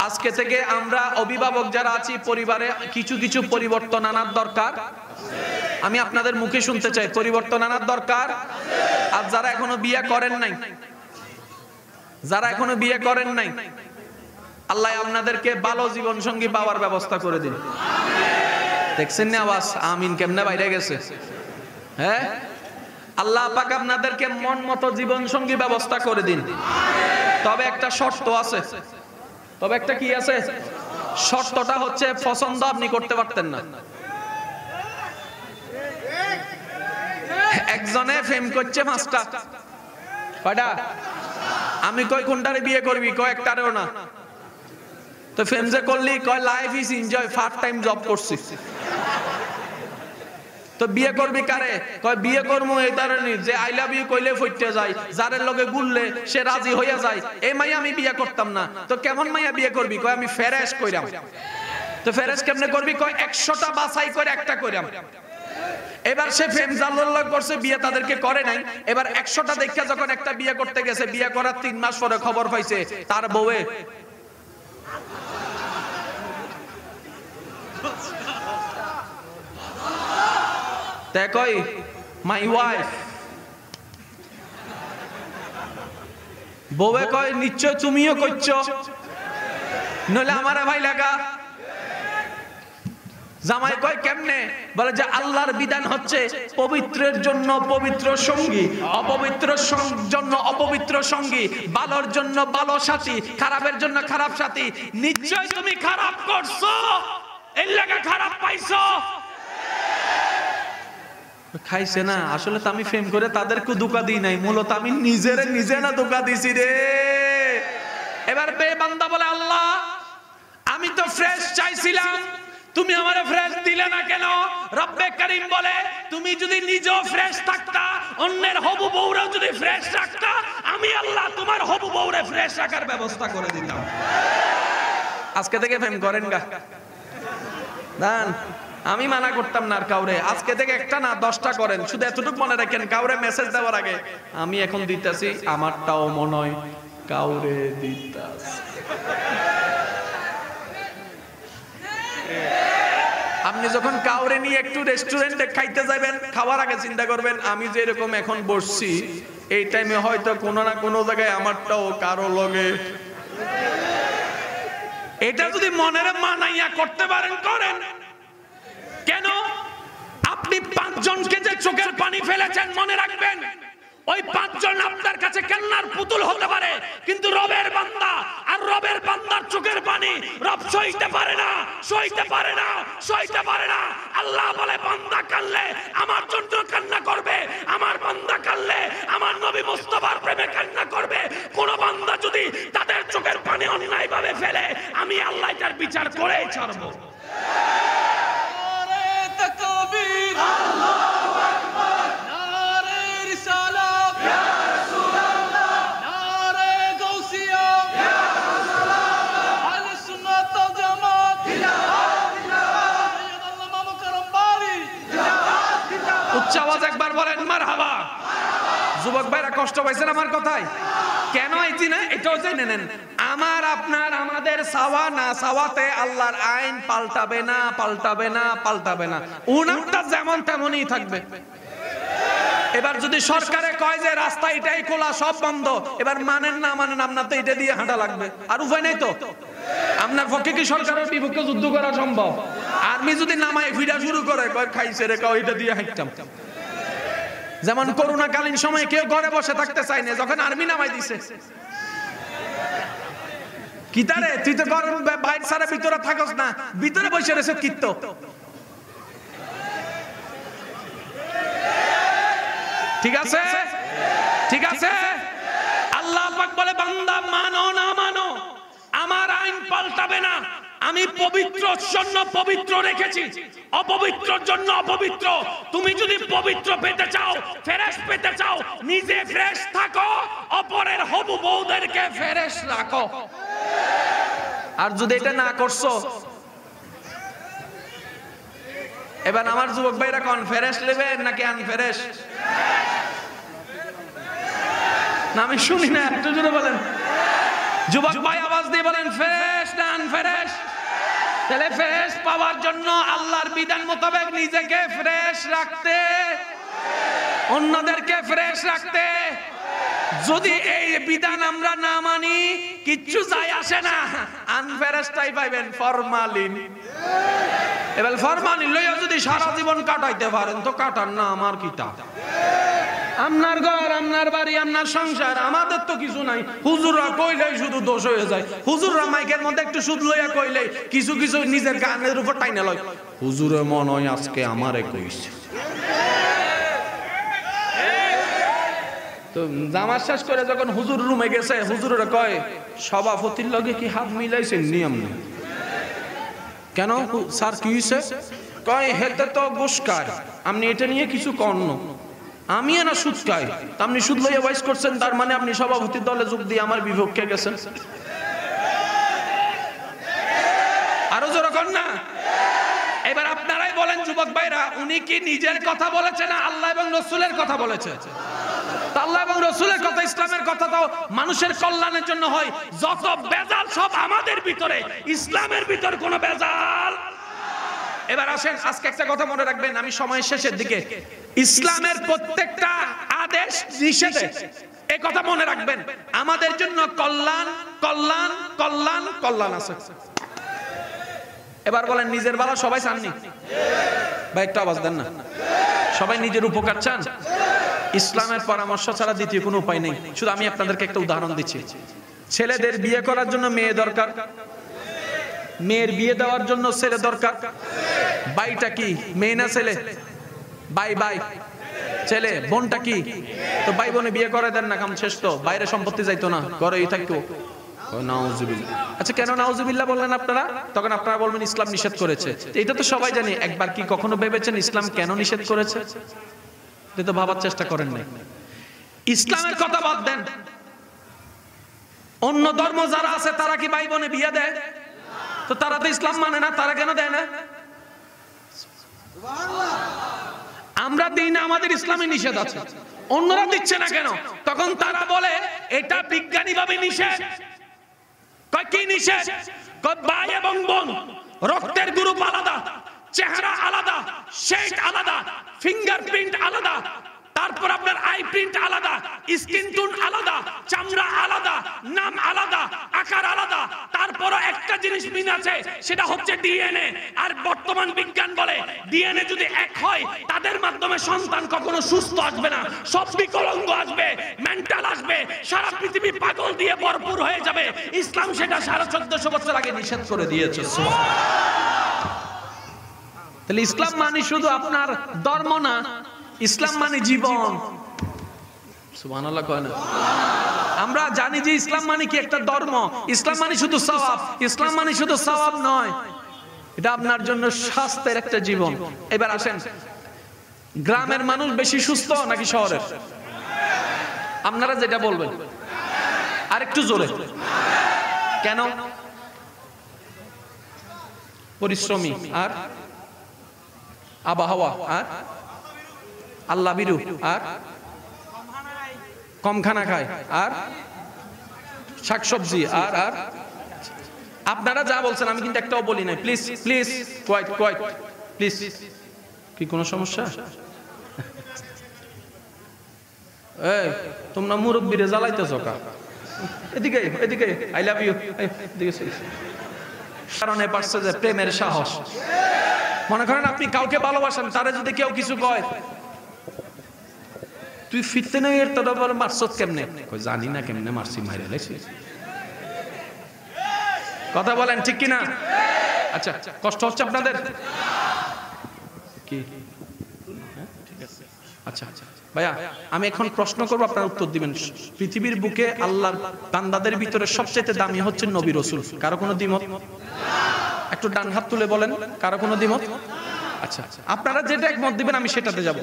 আজকে থেকে আমরা অভিভাবক যারা আছি পরিবারে কিছু কিছু পরিবর্তন আনার দরকার। আমি আপনাদের মুখে শুনতে চাই পরিবর্তন আনার দরকার। আর যারা এখনো বিয়ে করেন নাই, যারা এখনো বিয়ে করেন নাই, আল্লাহ আপনাদেরকে ভালো জীবন সঙ্গী পাওয়ার ব্যবস্থা করে দিন। দেখছেন না আওয়াজ আমিন কেমনে বাইরে গেছে? হ্যাঁ, আল্লাহ পাক আপনাদেরকে মন মতো জীবন সঙ্গী ব্যবস্থা করে দিন। তবে একটা শর্ত আছে। তবে একটা কি আছে? শর্তটা হচ্ছে পছন্দ আপনি করতে পারতেন না। একজনে প্রেম করছে পাঁচটা, কয়টা? আমি কই কোনটারে বিয়ে করবি? কয় একটারেও না। তো প্রেম যে করলি, কয় life is enjoy, part time job করছি। তো বিয়ে করবি কারে? কয় বিয়ে করবো এই কারণে যে আই লাভ ইউ কইলে ফইটে যায়, যারের লগে গুললে সে রাজি হইয়া যায়, এই মাইয়া আমি বিয়ে করতাম না। তো কেমন মাইয়া বিয়ে করবি? কয় আমি ফেরেশ কইরাম। তো ফেরেশ কেমনে করবি? কয় 100টা বাছাই করে একটা কইরাম। এবার সে প্রেম জাল্লাল্লাহ করছে, বিয়ে তাদেরকে করে নাই। এবার 100টা দেখা যখন একটা বিয়ে করতে গেছে, বিয়ে করার 3 মাস পরে খবর পাইছে তার বউয়ে কয় মাই ওয়াইফ, বউয়ে কয় নিশ্চয় তুমিও কইছো, নইলে আমারে ভাই লাগা। জামাই কয় কেমনে? বলে যে আল্লাহর বিধান হচ্ছে পবিত্রের জন্য পবিত্র সঙ্গী, অপবিত্রের জন্য অপবিত্র সঙ্গী, ভালোর জন্য ভালো সাথী, খারাপের জন্য খারাপ সাথী। নিশ্চয় তুমি খারাপ করছো, এর লাগা খারাপ পাইছো। খাইছে না। আসলে তো আমি প্রেম করে তাদেরকে ধোঁকা দিই নাই, মূলত আমি নিজে না ধোঁকা দিছি রে। এবার বান্দা বলে আল্লাহ আমি তো ফ্রেশ চাইছিলাম, তুমি আমারে ফ্রেশ দিলে না কেন? রব্বে করিম বলে তুমি যদি নিজেও ফ্রেশ থাকতা, অন্যের হবু বউরাও যদি ফ্রেশ রাখতা, আমি আল্লাহ তোমার হবু বউরে ফ্রেশ রাখার ব্যবস্থা করে দিতাম। আজকে থেকে প্রেম করেন গা দান, আমি মানা করতাম না আর কাউরে। আজকে থেকে একটা না 10টা করেন। শুধু এতটুকু মনে রাখেন, কাউরে মেসেজ দেওয়ার আগে আমি এখন দিতেছি আমারটাও মনে হয় কাউরে দিতাছি। আপনি যখন কাউরে নিয়ে একটু রেস্টুরেন্টে খাইতে যাবেন, খাওয়ার আগে চিন্তা করবেন আমি যে এরকম এখন বসছি এই টাইমে হয়তো কোনো না কোনো জায়গায় আমারটাও কারো লগে। এটা যদি মনের মানাইয়া করতে পারেন করেন। কেন? আপনি 5 জনকে যে চোখের পানি ফেলেছেন মনে রাখবেন, ওই 5 জন আপনার কাছে কান্নার পুতুল হতে পারে, কিন্তু রবের বান্দা আর রবের বান্দার চোখের পানি রব সইতে পারে না, সইতে পারে না, সইতে পারে না। আল্লাহ বলে বান্দা কাঁদলে আমার জন্য কান্না করবে, আমার বান্দা কাঁদলে আমার নবী মুস্তাফার প্রেমে কান্না করবে। কোন বান্দা যদি তাদের চোখের পানি অন্যায়ভাবে ফেলে, আমি আল্লাহ তার বিচার করেই ছাড়বো। উচ্চ আওয়াজ একবার বলেন মারহাবা। যুবক ভাইরা কষ্ট পাইছেন আমার কথায়? কেন আইছি না এটাও জেনে নেন। আমার আপনার আমাদের চাওয়া না চাওয়াতে আল্লাহর আইন পাল্টাবে না, পাল্টাবে না, পাল্টাবে না। উনারটা যেমন তেমনই থাকবে। এবার যদি সরকারে কয় যে রাস্তা এটাই খোলা, সব বন্ধ, এবার মানেন না মানেন, আপনার তো এটা দিয়ে হাঁটা লাগবে, আর উপায় নেই তো। আপনার পক্ষে কি সরকারের বিপক্ষে যুদ্ধ করা সম্ভব? আর্মি যদি নামায় ফিরা শুরু করে কয় খাইছে রে, কয় এটা দিয়ে হাঁটতাম। যেমন করোনাকালীন সময় কেউ ঘরে বসে থাকতে চায় না, যখন আর্মি নামাই দিছে কিতারে তুই তো গরম বাইর সারা ভিতরে থাকস না, ভিতরে বসে রয়েছে কিত্ত। ঠিক আছে, ঠিক আছে। আল্লাহ পাক বলে বান্দা মানো না মানো, আমার আইন পাল্টাবে না। আমি পবিত্রর জন্য পবিত্র রেখেছি, অপবিত্রর জন্য অপবিত্র। তুমি যদি পবিত্র পেতে চাও, ফ্রেশ পেতে চাও, নিজে ফ্রেশ থাকো, অপরের হবু বউদেরকে ফ্রেশ রাখো। আর যদি এটা না করছো, এবার আমার যুবক ভাইরা কোন ফ্রেশ নেবেন নাকি আনফ্রেশ? না আমি শুনি না, একটু জোরে বলেন। যুবক ভাই আওয়াজ দিয়ে বলেন ফ্রেশ না আনফ্রেশ? তাহলে ফ্রেশ পাওয়ার জন্য আল্লাহর বিধান মোতাবেক নিজেকে ফ্রেশ রাখতে, অন্যদেরকে ফ্রেশ রাখতে। যদি এই বিধান আমরা না মানি, কিচ্ছু যায় আসে না, আনফ্রেশটাই পাইবেন, ফরমালিন। এবার ফরমালিন লইয়া যদি সারা জীবন কাটাইতে পারেন তো কাটান না, আমার কিতা। আপনার ঘর, আপনার বাড়ি, আপনার সংসার, আমাদের তো কিছু নাই। হুজুররা কইলেই শুধু দোষ হয়ে যায়। হুজুররা মাইকের মধ্যে একটু সুদ লইয়া কইলে কিছু কিছু নিজের গানের উপর টাইনে লয়, হুজুরে মন হয় আজকে আমারে কইছে। তো জামার শেষ করে যখন হুজুর রুমে গেছে, হুজুরে কয় সভাপতির লগে কি হাত মিলাইছেন নিয়ম নেই কেন স্যার, কি হইছে? কয় হেতে তো গোসকায়, আপনি এটা নিয়ে কিছু কর্ণ। আমি না সুদ খাই, আপনি সুদ লইয়া ওয়াইজ করছেন, তার মানে আপনি সভাপতির দলে যোগ দিয়ে আমার বিপক্ষে গেছেন। আরো জোরে কর না। এবার আপনারাই বলেন যুবক ভাইরা, উনি কি নিজের কথা বলেছে না আল্লাহ এবং রাসূলের কথা বলেছে? আল্লাহ এবং রাসূলের কথা, ইসলামের কথা তো মানুষের কল্যাণের জন্য হয়। যত বেজাল সব আমাদের ভিতরে, ইসলামের ভিতর কোনো বেজাল। এবার আসেন, আজকে একটা কথা মনে রাখবেন, আমি সময়ের শেষের দিকে, ইসলামের প্রত্যেকটা আদেশ নিষেধে এই কথা মনে রাখবেন, আমাদের জন্য কল্যাণ কল্যাণ কল্যাণ কল্যাণ আছে। এবার বলেন নিজের বেলা সবাই চাননি? ভাই একটু আওয়াজ দেন না। সবাই নিজের উপকার চান? ইসলামের পরামর্শ ছাড়া দ্বিতীয় কোনো উপায় নেই। শুধু আমি আপনাদেরকে একটা উদাহরণ দিচ্ছি। ছেলেদের বিয়ে করার জন্য মেয়ে দরকার, মেয়ের বিয়ে দেওয়ার জন্য ছেলে দরকার। ভাইটা কি মেয়ে না ছেলে? ভাই ভাই ছেলে, বোনটা কি? তো ভাই বোনে বিয়ে করে দেন না, কাম শেষ তো, বাইরে সম্পত্তি যাইতো না, ঘরেই থাকতো। নাউজুবিল্লাহ। আচ্ছা কেন নাউজুবিল্লাহ বললেন আপনারা? তখন আপনারা বলবেন ইসলাম নিষেধ করেছে। এটা তো সবাই জানি। একবার কি কখনো ভেবেছেন ইসলাম কেন নিষেধ করেছে? এটা তো ভাবার চেষ্টা করেন নাই। ইসলামের কথা বাদ দেন, অন্য ধর্ম যারা আছে তারা কি ভাই বোনে বিয়ে দেয়? তো তারা তো ইসলাম মানে না, তারা কেন দেয় না? আমরা দিই না, আমাদের ইসলামে নিষেধ আছে, অন্যরা দিচ্ছে না কেন? তখন তারা বলে এটা বিজ্ঞানী ভাবে নিষেধ। কয় কি নিষেধ? কয় ভাই এবং বোন রক্তের গ্রুপ আলাদা, চেহারা আলাদা, শেড আলাদা, ফিঙ্গারপ্রিন্ট আলাদা, তারপর আপনার আই প্রিন্ট আলাদা, স্কিন টোন আলাদা, চামড়া আলাদা, নাম আলাদা, আকার আলাদা, তারপরও একটা জিনিস মিল আছে, সেটা হচ্ছে ডিএনএ। আর বর্তমান বিজ্ঞান বলে ডিএনএ যদি এক হয়, তাদের মাধ্যমে সন্তান কখনো সুস্থ আসবে না, সব বিকলাঙ্গ আসবে, মেন্টাল আসবে, সারা পৃথিবী পাগল দিয়ে ভরপুর হয়ে যাবে। ইসলাম সেটা 1450 বছর আগে নিষেধ করে দিয়েছে। তাহলে ইসলাম মানে শুধু আপনার ধর্ম না, ইসলাম মানে জীবন। সুবহানাল্লাহ কয় না? আমরা জানি যে ইসলাম মানে কি একটা ধর্ম, ইসলাম মানে শুধু সওয়াব, ইসলাম মানে শুধু সওয়াব নয়, এটা আপনার জন্য স্বাস্থ্যের একটা জীবন। এবার আসেন, গ্রামের মানুষ বেশি সুস্থ নাকি শহরের? আপনারা যেটা বলবেন, আর একটু জোরে। কেন? পরিশ্রমী, আর আবহাওয়া, আর আল্লাহ বিরু, আর কম খানা খায়, আর শাকসবজি, আর আর আপনারা যা বলছেন আমি কিন্তু একটাও বলি নাই। Please please quiet quiet please. কি কোনো সমস্যা? এই তোমরা মুরব্বিরে জ্বালাইতেছো কা? এদিকে এদিকে, আই লাভ ইউ, এদিকে। কারণে পারছে যে প্রেমের সাহস। মনে করেন আপনি কাউকে ভালোবাসেন, তারা যদি কেউ কিছু কয়, তুই ফিরতে নেই তোর মারছত কেমনে? জানি না কেমনে মারছি, মাইরে লাইছি। কথা বলেন ঠিক কিনা? আচ্ছা, কষ্ট হচ্ছে আপনাদের কি? ঠিক আছে, আচ্ছা আচ্ছা ভাইয়া, আমি এখন প্রশ্ন করব, আপনারা উত্তর দিবেন। পৃথিবীর বুকে আল্লাহর বান্দাদের ভিতরে সবচেয়ে দামি হচ্ছে নবী রাসূল। কারো কোনো দ্বিমত? একটু ডান হাত তুলে বলেন, কারো কোনো দ্বিমত? আচ্ছা, আপনারা যেটা একমত দিবেন আমি সেটাতে যাব।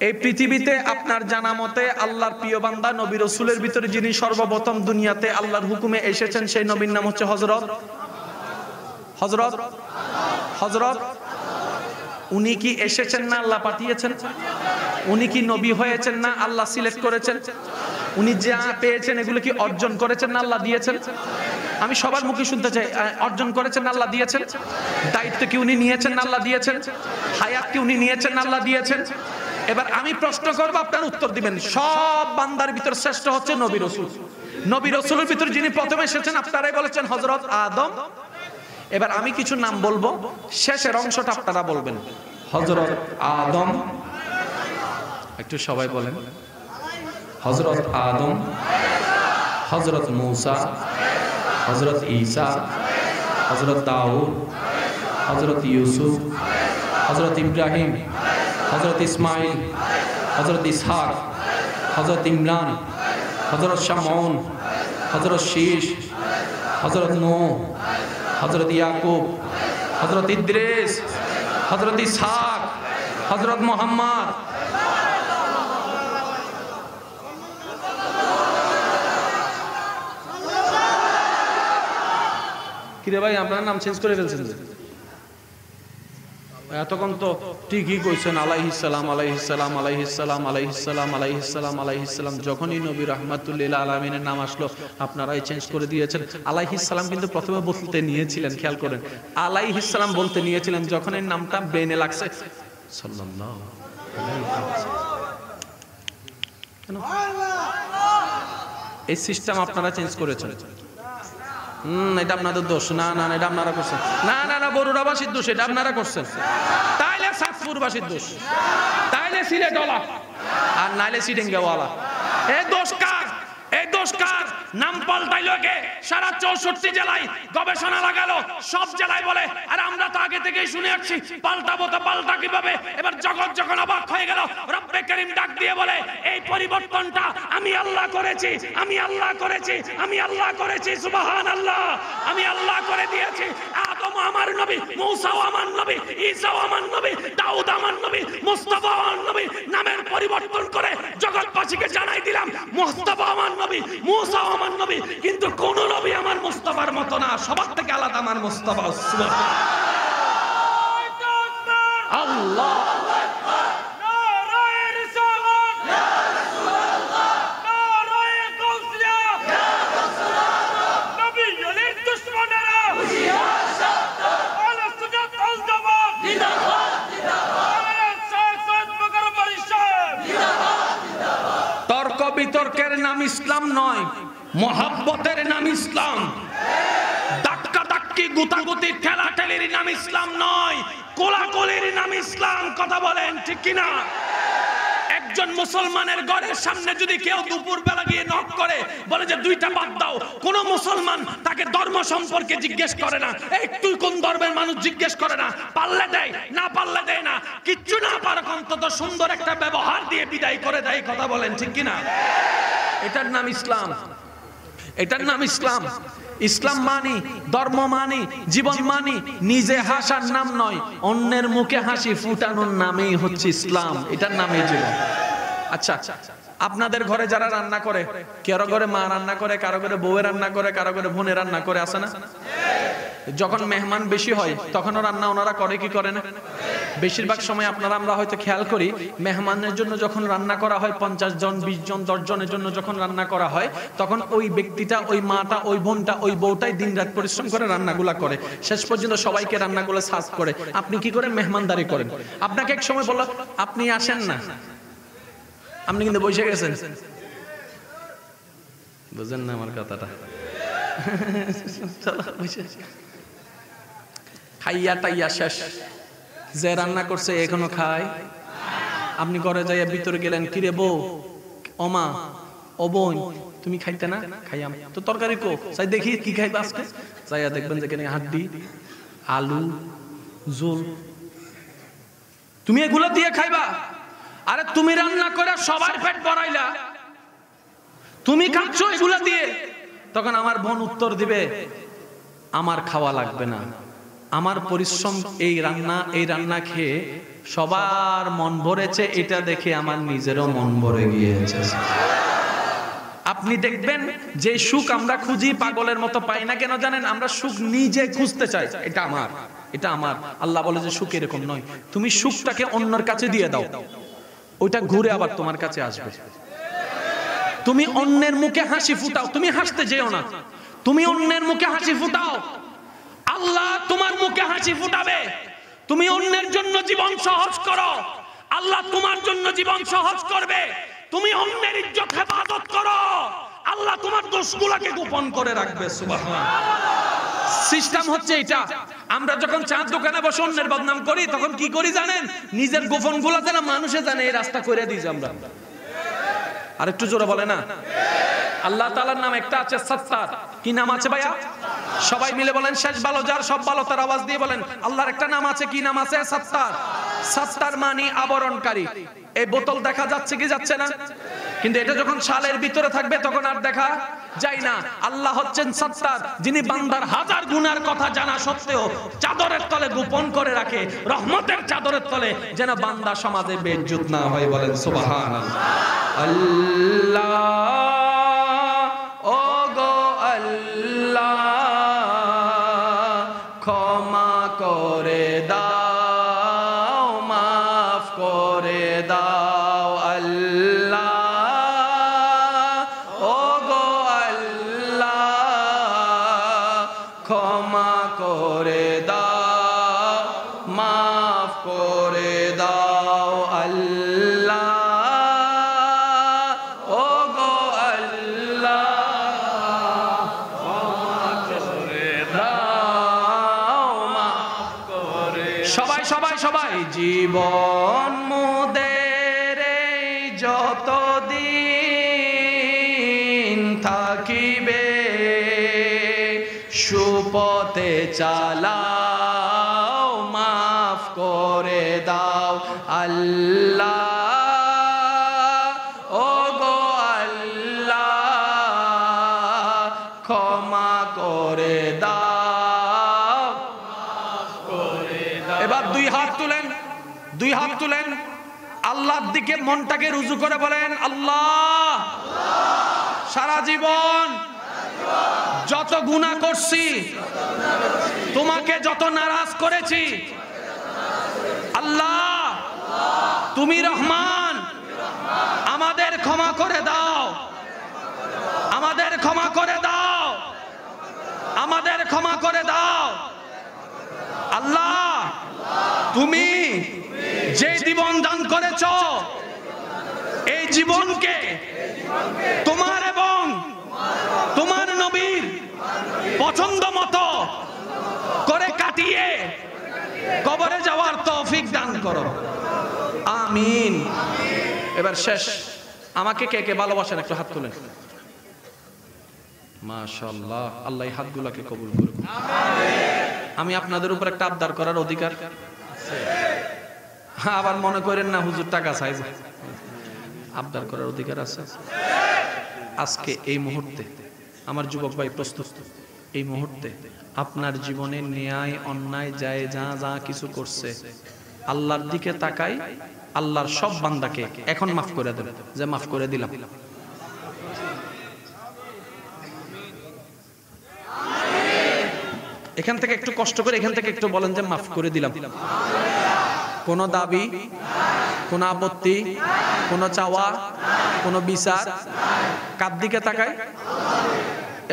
এই পৃথিবীতে আপনার জানা মতে আল্লাহর প্রিয় বান্দা নবী রাসূলের ভিতরে যিনি সর্বপ্রথম দুনিয়াতে আল্লাহর হুকুমে এসেছেন, সেই নবীর নাম হচ্ছে হযরত হযরত হযরত উনি কি এসেছেন না আল্লাহ পাঠিয়েছেন? উনি কি নবী হয়েছেন না আল্লাহ সিলেক্ট করেছেন? উনি যা পেয়েছেন এগুলো কি অর্জন করেছেন না আল্লাহ দিয়েছেন? আমি সবার মুখে শুনতে চাই, অর্জন করেছেন না আল্লাহ দিয়েছেন? দায়িত্ব কি উনি নিয়েছেন না আল্লাহ দিয়েছেন? হায়াত কি উনি নিয়েছেন না আল্লাহ দিয়েছেন? এবার আমি প্রশ্ন করব, আপনারা উত্তর দিবেন। সব বান্দার ভিতর শ্রেষ্ঠ হচ্ছে নবী রাসূল। নবী রাসূলের ভিতর যিনি প্রথমে এসেছেন আপনারাই বলেছেন হযরত আদম। এবার আমি কিছু নাম বলবো, শেষের অংশটা আপনারা বলবেন। হযরত আদম, একটু সবাই বলেন। হযরত আদম, হযরত মূসা, হযরত ঈসা, হযরত দাউদ, হযরত ইউসুফ, হযরত ইব্রাহিম, হযরত ইসমাইল, হযরত ইসহাক, হযরত ইমরান, হযরত শামউন, হযরত শীশ, হযরত নূহ, হযরত ইয়াকুব, হযরত ইদ্রিস, হযরত ইসহাক, হযরত মুহাম্মদ। কিরে ভাই, আপনার নাম চেঞ্জ করে ফেলছেন? এতক্ষণ তো ঠিকই কইছেন, আলাইহিস সালাম আলাইহিস সালাম আলাইহিস সালাম আলাইহিস সালাম আলাইহিস সালাম আলাইহিস সালাম। যখনই নবী রাহমাতুল লিল আলামিনের নাম আসলো আপনারাই চেঞ্জ করে দিয়েছেন। আলাইহিস সালাম কিন্তু প্রথমে বলতে নিয়েছিলেন, খেয়াল করেন, আলাইহিস সালাম বলতে নিয়েছিলেন, যখন এই নামটা ব্রেনে লাগছে সাল্লাল্লাহু আলাইহি ওয়াসাল্লাম। এই সিস্টেম আপনারা চেঞ্জ করেছেন। এটা আপনাদের দোষ না, না এটা আপনারা করছেন। না না না, বরুড়াবাসীর দোষ, এটা আপনারা করছেন। তাইলে চাঁদপুরবাসীর দোষ, তাইলে সিলেটওয়ালা, আর নাইলে সিডেঙ্গাওয়ালা। এই দোষ কার? এই দোষ কার? নাম পাল্টাইলো কে? সারা 64 জেলায় গবেষণা লাগালো, সব জেলায় বলে, আর আমরা তো আগে থেকেই শুনে আসছি পাল্টাবো, তো পাল্টা কিভাবে? এবার জগৎ যখন অবাক হয়ে গেল, রব্বে কারীম ডাক দিয়ে বলে, এই পরিবর্তনটা আমি আল্লাহ করেছি, আমি আল্লাহ করেছি, আমি আল্লাহ করেছি। সুবহানাল্লাহ, আমি আল্লাহ করে দিয়েছি। আদম আমার নবী, মূসাও আমার নবী, ঈসাও আমার নবী, দাউদ আমার নবী, মুস্তাফা আমার নবী। নামের পরিবর্তন করে জগৎবাসীকে জানাই দিলাম মুস্তাফা আমার নবী, মূসাও আমার নবী, কিন্তু কোন নবী আমার মুস্তাফার মতো না, সবার থেকে আলাদা আমার মুস্তাফা। আল্লাহ তর্ক বিতর্কের নাম ইসলাম নয়, মহাব্বতের নাম ইসলাম। ধাক্কা ধাক্কি গুতাগুতি ঠেলাঠেলির নাম ইসলাম নয়, কোলাকুলির নাম ইসলাম। কথা বলেন ঠিক কিনা? একজন মুসলমানের ঘরের সামনে যদি কেউ দুপুর বেলা গিয়ে নক করে, বলে যে দুইটা বাদ দাও, কোন মুসলমান তাকে ধর্ম সম্পর্কে জিজ্ঞেস করে না। এই তুই কোন ধর্মের মানুষ জিজ্ঞেস করে না, পারলে দেয়, না পারলে দেয় না, কিচ্ছু না পারক অন্তত সুন্দর একটা ব্যবহার দিয়ে বিদায় করে দেয়। কথা বলেন ঠিক কিনা? এটার নাম ইসলাম, এটার নাম ইসলাম। ইসলাম মানি, ধর্ম মানি, জীবন মানি, নিজে হাসার নাম নয়, অন্যের মুখে হাসি ফুটানোর নামই হচ্ছে ইসলাম। এটার নামই জীবন। আচ্ছা, আপনাদের ঘরে যারা রান্না করে, কারো ঘরে মা রান্না করে, কারো ঘরে বউ রান্না করে, কারো ঘরে বোনে রান্না করে, আছে না? যখন মেহমান বেশি হয় তখনও রান্না ওনারা করে কি করে না? বেশিরভাগ সময় আপনারা আমরা হয়তো খেয়াল করি, মেহমানের জন্য যখন রান্না করা হয়, 50 জন 20 জন 10 জনের জন্য যখন রান্না করা হয়, তখন ওই ব্যক্তিটা, ওই মাটা, ওই বোনটা, ওই বউটাই দিনরাত পরিশ্রম করে রান্নাগুলা করে, শেষ পর্যন্ত সবাইকে রান্নাগুলো সার্ভ করে। আপনি কি করে মেহমানদারি করেন? আপনাকে এক সময় বলল আপনি আসেন না, আপনি কিন্তু বসে গেছেন। বুঝেন না আমার কথাটা? খাইয়া টাইয়া শেষ, যে রান্না করছে এখনো খায়। আপনি ঘরে যাইয়া ভিতরে গেলেন, কিরে বউ, ওমা, ও বোন, তুমি খাইতে না? খাইয়াম। তো তরকারি কো? চাই দেখি কি খাইবা আজকে। চাইয়া দেখবেন যে এখানে হাড্ডি, আলু, ঝোল, তুমি এগুলো দিয়ে খাইবা? আরে তুমি রান্না করে সবার পেট ভরাইলা, তুমি খাচ্ছ এগুলা দিয়ে। তখন আমার বোন উত্তর দিবে, আমার খাওয়া লাগবে না, আমার পরিশ্রম এই রান্না খেয়ে সবার মন ভরেছে, এটা দেখে আমার নিজেরও মন ভরে গিয়েছে। আপনি দেখবেন যে সুখ আমরা খুঁজি পাগলের মতো পাই না কেন জানেন? আমরা সুখ নিজে খুঁজতে চাই, এটা আমার, এটা আমার। আল্লাহ বলে যে সুখ এরকম নয়, তুমি সুখটাকে অন্যের কাছে দিয়ে দাও, ওইটা ঘুরে আবার তোমার কাছে আসবে। তুমি অন্যের মুখে হাসি ফুটাও, তুমি হাসতে যেও না, তুমি অন্যের মুখে হাসি ফুটাও, আল্লাহ তোমার মুখে হাসি ফুটাবে। তুমি অন্যের জন্য জীবন সহজ করো, আল্লাহ তোমার জন্য জীবন সহজ করবে। তুমি অন্যের ইজ্জত হেফাজত করো, আল্লাহ তোমার দোষগুলোকে গোপন করে রাখবে। সুবহানাল্লাহ। সিস্টেম হচ্ছে এটা। আমরা যখন চার দোকানে বসে অন্যের বদনাম করি, তখন কি করি জানেন? নিজের গোপন গুলা যেন মানুষে জানে, এই রাস্তা করে দিই আমরা। আর একটু জোরে বলে না? আল্লাহ তাআলার নাম একটা আছে সত্তার। কি নাম আছে ভাইয়া? সবাই মিলে বলেন, শেষ ভালো যার সব ভালো তার, আওয়াজ দিয়ে বলেন। আল্লাহর একটা নাম আছে, কি নাম আছে? সত্তার। সত্তার মানে আবরণকারী। এই বোতল দেখা যাচ্ছে কি যাচ্ছে না? কিন্তু এটা যখন শালের ভিতরে থাকবে তখন আর দেখা যায় না। আল্লাহ হচ্ছেন সত্তার, যিনি বান্দার হাজার গুনার কথা জানা সত্ত্বেও চাদরের তলে গোপন করে রাখে, রহমতের চাদরের তলে, যেন বান্দা সমাজে বেইজ্জত না হয়। বলেন সুবহানাল্লাহ। আল্লাহ ও গো আল্লাহ, ক্ষমা করে দাও, মাফ করে দাও। আল্লাহ ও গো আল্লাহ, ক্ষমা করে দাও, মাফ করে দাও। আল্লাহ ও গো আল্লাহ, ক্ষমা করে দাও, মাফ করে। সবাই সবাই সবাই। জীবন মোদের যতদিন থাকিবে, সুপথে চালাও, মাফ করে দাও। আল্লাহ ও গো আল্লাহ, ক্ষমা করে দাও, মাফ করে দাও। এবার দুই হাত তুলেন, দুই হাত তুলেন, আল্লাহর দিকে মনটাকে রুজু করে বলেন, আল্লাহ সারা জীবন যত গুনাহ করছি, তোমাকে যত নারাজ করেছি, আল্লাহ তুমি রহমান, আমাদের ক্ষমা করে দাও, আমাদের ক্ষমা করে দাও, আমাদের ক্ষমা করে দাও। আল্লাহ তুমি যে জীবন দান করেছো, এই জীবনকে তোমার এবং তোমার নবীর পছন্দ মতো করে কাটিয়ে কবরে যাওয়ার তৌফিক দান করো। আমিন। এবার শেষ। আমাকে কে কে ভালোবাসেন একটু হাত তুলেন। মাশাআল্লাহ, আল্লাহ এই হাতগুলোকে কবুল করুন। আমি আপনাদের উপর একটা আবদার করার অধিকার আছে। আবার মনে করেন না হুজুর টাকা চাই, আবদার করার অধিকার আছে। আজকে এই মুহূর্তে আমার যুবক ভাই প্রস্তুত, এই মুহূর্তে আপনার জীবনে ন্যায় অন্যায় যায় যা যা কিছু করছে, আল্লাহর দিকে তাকাই, আল্লাহর সব বান্দাকে এখন মাফ করে দেন, যে মাফ করে দিলাম। এখান থেকে একটু কষ্ট করে এখান থেকে একটু বলেন যে মাফ করে দিলাম। কোনো দাবি, কোনো আপত্তি, কোনো চাওয়া, কোনো বিচার, কার দিকে তাকায়?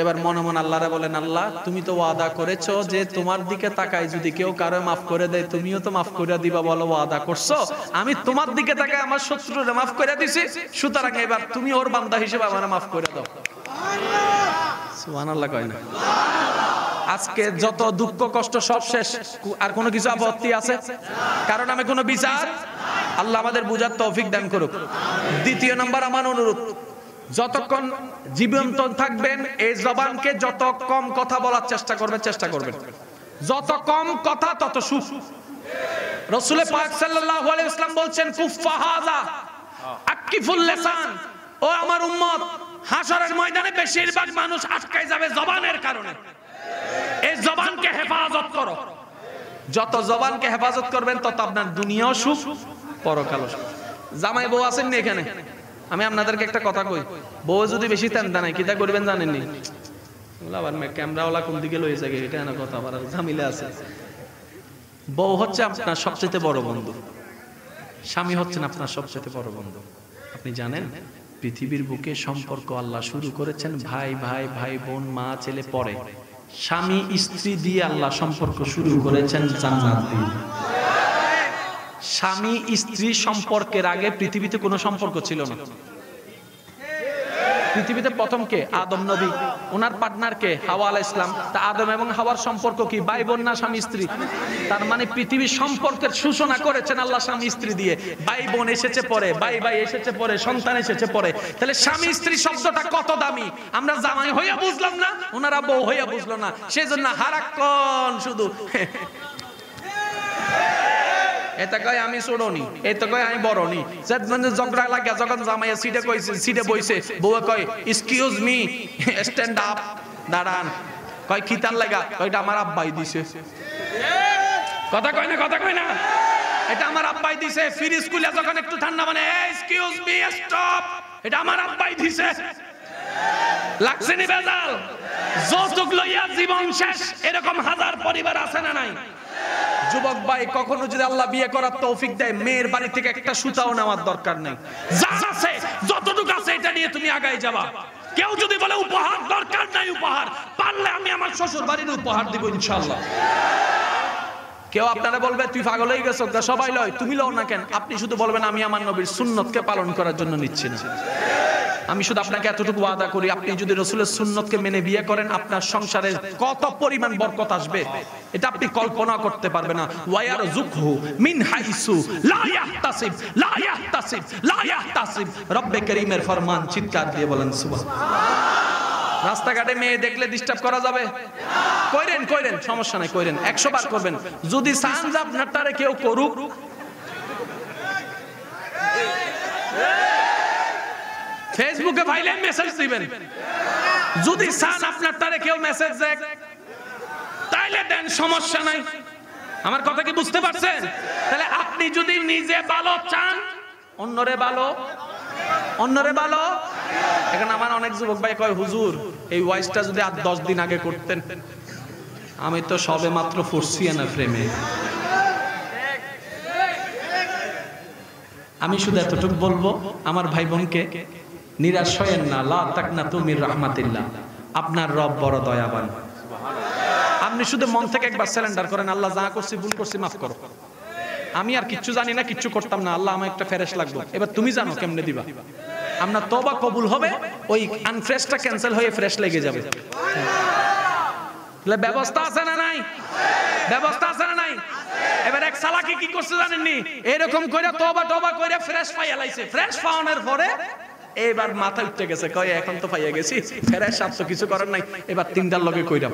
এবার মনে মনে আল্লাহরে বলেন, আল্লাহ তুমি তো ওয়াদা করেছো যে তোমার দিকে তাকাই যদি কেউ কারো মাফ করে দেয় তুমিও তো মাফ করে দিবা, বলো ওয়াদা করছো। আমি তোমার দিকে তাকাই আমার শত্রুরে মাফ করে দিছি, সুতরাং এবার তুমি ওর বান্দা হিসেবে আমারে মাফ করে দাও। সুবহানাল্লাহ কয় না? আজকে যত দুঃখ কষ্ট সব শেষ, আর কোনো কিছু আপত্তি আছে? কারণ আমি কোনো বিচার, আল্লাহ আমাদের বুঝার তৌফিক দান করুক। দ্বিতীয় নাম্বার আমার অনুরোধ, যতক্ষণ জীবন্ত থাকবেন এই জবানকে যত কম কথা বলার চেষ্টা করবেন। যত কম কথা তত সুখ। রাসূল পাক সাল্লাল্লাহু আলাইহি ওয়াসাল্লাম বলছেন কুফা হাযা আকিফুল লিসান, ও আমার উম্মত, হাশরের ময়দানে বেশিরভাগ মানুষ আটকায় যাবে জবানের কারণে। এই জবানকে হেফাজত করো। যত জবানকে হেফাজত করবেন তত আপনার দুনিয়াও সুখ, পরকালও সুখ। জামাই বউ আছেন না এখানে? আমি আপনাদেরকে একটা কথা কই, বউ যদি বেশি তেনতা নাই কিতা করবেন জানেননি? আবার ক্যামেরাওয়ালা কোন দিকে লইছে গে, এটা না কথা আবার ঝামেলা আছে। বউ হচ্ছে আপনার সবচেয়ে বড় বন্ধু, স্বামী হচ্ছেন আপনার সবচেয়ে বড় বন্ধু। আপনি জানেন পৃথিবীর বুকে সম্পর্ক আল্লাহ শুরু করেছেন ভাই ভাই, ভাই বোন, মা ছেলে, পরে স্বামী স্ত্রী দিয়ে আল্লাহ সম্পর্ক শুরু করেছেন জান্নাত দিয়ে। স্বামী স্ত্রী সম্পর্কের আগে পৃথিবীতে কোনো সম্পর্ক ছিল না। পৃথিবীতে প্রথম কে? আদম নবী, ওনার পার্টনার কে? হাওয়া আলাইহিস সালাম। তা আদম এবং হাওয়ার সম্পর্ক কি? ভাই বোন না স্বামী স্ত্রী? তার মানে পৃথিবীর সম্পর্কের সূচনা করেছেন আল্লাহ স্বামী স্ত্রী দিয়ে। ভাই বোন এসেছে পরে, ভাই ভাই এসেছে পরে, সন্তান এসেছে পরে। তাহলে স্বামী স্ত্রী শব্দটা কত দামি আমরা জামাই হইয়া বুঝলাম না, ওনারা বউ হইয়া বুঝলো না। সেজন্য হারাক্ষণ শুধু এটা কয় আমি ছোটনি, এটা কয় আমি বড়নি। মানে ঝগড়া লাগা যখন জামাইয়া সিটে বইছে, বউ কয় এক্সকিউজ মি, স্ট্যান্ড আপ, দাঁড়ান। কয় কি তার লাগা? কয়টা আমার আব্বাই দিছে। কথা কয় না, এটা আমার আব্বাই দিছে। ফির স্কুলে যখন একটু ঠান্ডা মানে এক্সকিউজ মি, স্টপ, এটা আমার আব্বাই দিছে। লাগছে নি বেজাল? যৌতুক লইয়া জীবন শেষ, এরকম হাজার পরিবার আছে না নাই? যুবক ভাই, কখনো যদি আল্লাহ বিয়ে করার তৌফিক দেয়, মেয়ের বাড়ি থেকে একটা সুতাও নেওয়ার দরকার নেই। যা আছে যতটুকু আছে এটা নিয়ে তুমি আগায় যাবা। কেউ যদি বলে উপহার দরকার নাই, উপহার পারলে আমি আমার শ্বশুর বাড়ির উপহার দিব ইনশাআল্লাহ। কেউ আপনারা বলবে তুই পাগল হয়ে গেছো, সবাই লয়, তুমি লও না কেন? আপনি শুধু বলবেন আমি আমার নবীর সুন্নতকে পালন করার জন্য নিচ্ছি না। আমি শুধু আপনাকে এতটুকু ওয়াদা করি, আপনি যদি রাসূলের সুন্নতকে মেনে বিয়ে করেন, আপনার সংসারে কত পরিমাণ বরকত আসবে এটা আপনি কল্পনা করতে পারবেন না। ওয়ায়ারযুকহু মিন হাইসু লা ইয়াহতাসিব। রব্বে কারীমের ফরমান, চিৎকার দিয়ে বলেন সুবহানাল্লাহ। রাস্তাঘাটে মেয়ে দেখলে ডিস্টার্ব করা যাবে? কইরেন, সমস্যা নাই, কইরেন, 100 বার করবেন। যদি চান যে আপনারটারে কেউ করুক, ফেসবুকে ভাইলে মেসেজ দিবেন। যদি চান আপনার তারে কেউ মেসেজ দেয় তাইলে দেন, সমস্যা নাই। আমার কথা কি বুঝতে পারছেন? তাহলে আপনি যদি নিজে ভালো চান, অন্যরে ভালো। এখন আমার অনেক যুবক ভাই কয় হুজুর এই ওয়াইসটা যদি আর 10 দিন আগে করতেন। আমি তো সবে মাত্র ফুটছি না ফ্রেমে। আমি শুধু এতটুকু বলবো, আমার ভাই বোনকে নিরাশ হয়েন না, লা তাকনাতু মির রাহমাতিল্লাহ। আপনার রব বড় দয়াবান। আপনি শুধু মন থেকে একবার সারেন্ডার করেন, আল্লাহ যা করছি ভুল করছি মাফ করো, আমি আর কিচ্ছু জানি না, কিচ্ছু করতাম না, আল্লাহ আমার একটা ফেরেশ লাগবে, এবার তুমি জানো কেমনে দিবা। আপনার তওবা কবুল হবে, ওই আনফ্রেশটা ক্যান্সেল হয়ে ফ্রেশ লেগে যাবে। তাহলে ব্যবস্থা আছে না নাই? ব্যবস্থা আছে না নাই? এবার এক সালাকি কি করছে জানেননি? এরকম করে তওবা করে ফ্রেশ পাইয়া লাইছে। ফ্রেশ পাওয়ানোর পরে এবার মাথা উঠে গেছে, কয় এখন তো পাইয়া গেছি, ফ্রেশ আর তো কিছু করার নাই, এবার তিনটার লগে কইরাম,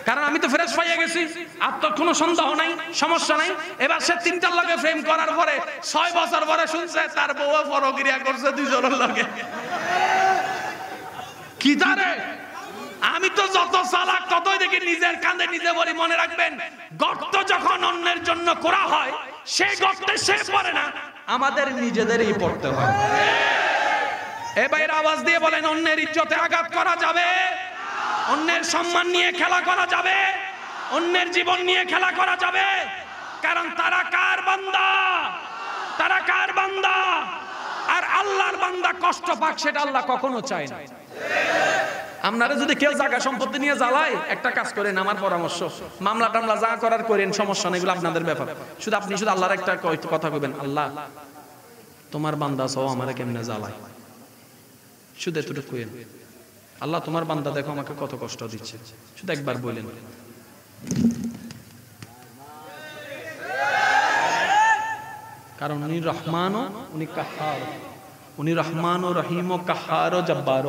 কারণ আমি তো ফ্রেশ পাইয়া গেছি, আর তো কোনো সন্দেহ নাই, সমস্যা নাই। এবার সে তিনটার লগে প্রেম করার পরে 6 বছর পরে শুনছে তার বউ পরক্রিয়া করছে 2 জনের লগে। কি জানে? আমি তো যত চালাক ততই দেখি নিজের কাঁধে নিজে বলি। মনে রাখবেন, গর্ত যখন অন্যের জন্য করা হয়, সেই গর্তে সে পড়ে না, আমাদের নিজেদেরই পড়তে হয়। এ ভাইয়ের আওয়াজ দিয়ে বলেন, অন্যের ইজ্জতে আঘাত করা যাবে, অন্যের সম্মান নিয়ে খেলা করা যাবে, অন্যের জীবন নিয়ে খেলা করা যাবে। কারণ তারা কার বান্দা? তারা কার বান্দা? আর আল্লাহর বান্দা কষ্ট পাক, সেটা আল্লাহ কখনো চায় না। আপনারা যদি কেউ জায়গা সম্পত্তি নিয়ে জ্বালায়, একটা কাজ করেন, আমার পরামর্শ, মামলা টামলা যা করার করেন, সমস্যা নেই, এগুলো আপনাদের ব্যাপার। আপনি শুধু আল্লাহর একটা কথা কইবেন, আল্লাহ তোমার বান্দা সহ আমারে কেমনে জ্বালায়, শুধু এতটুকু কইেন, আল্লাহ তোমার বান্দা দেখো আমাকে কত কষ্ট দিচ্ছে, শুধু একবার বলেন। কারণ উনি রহমানও, উনি কাহার। উনি রহমান ও রহিম ও কাহার ও জব্বার।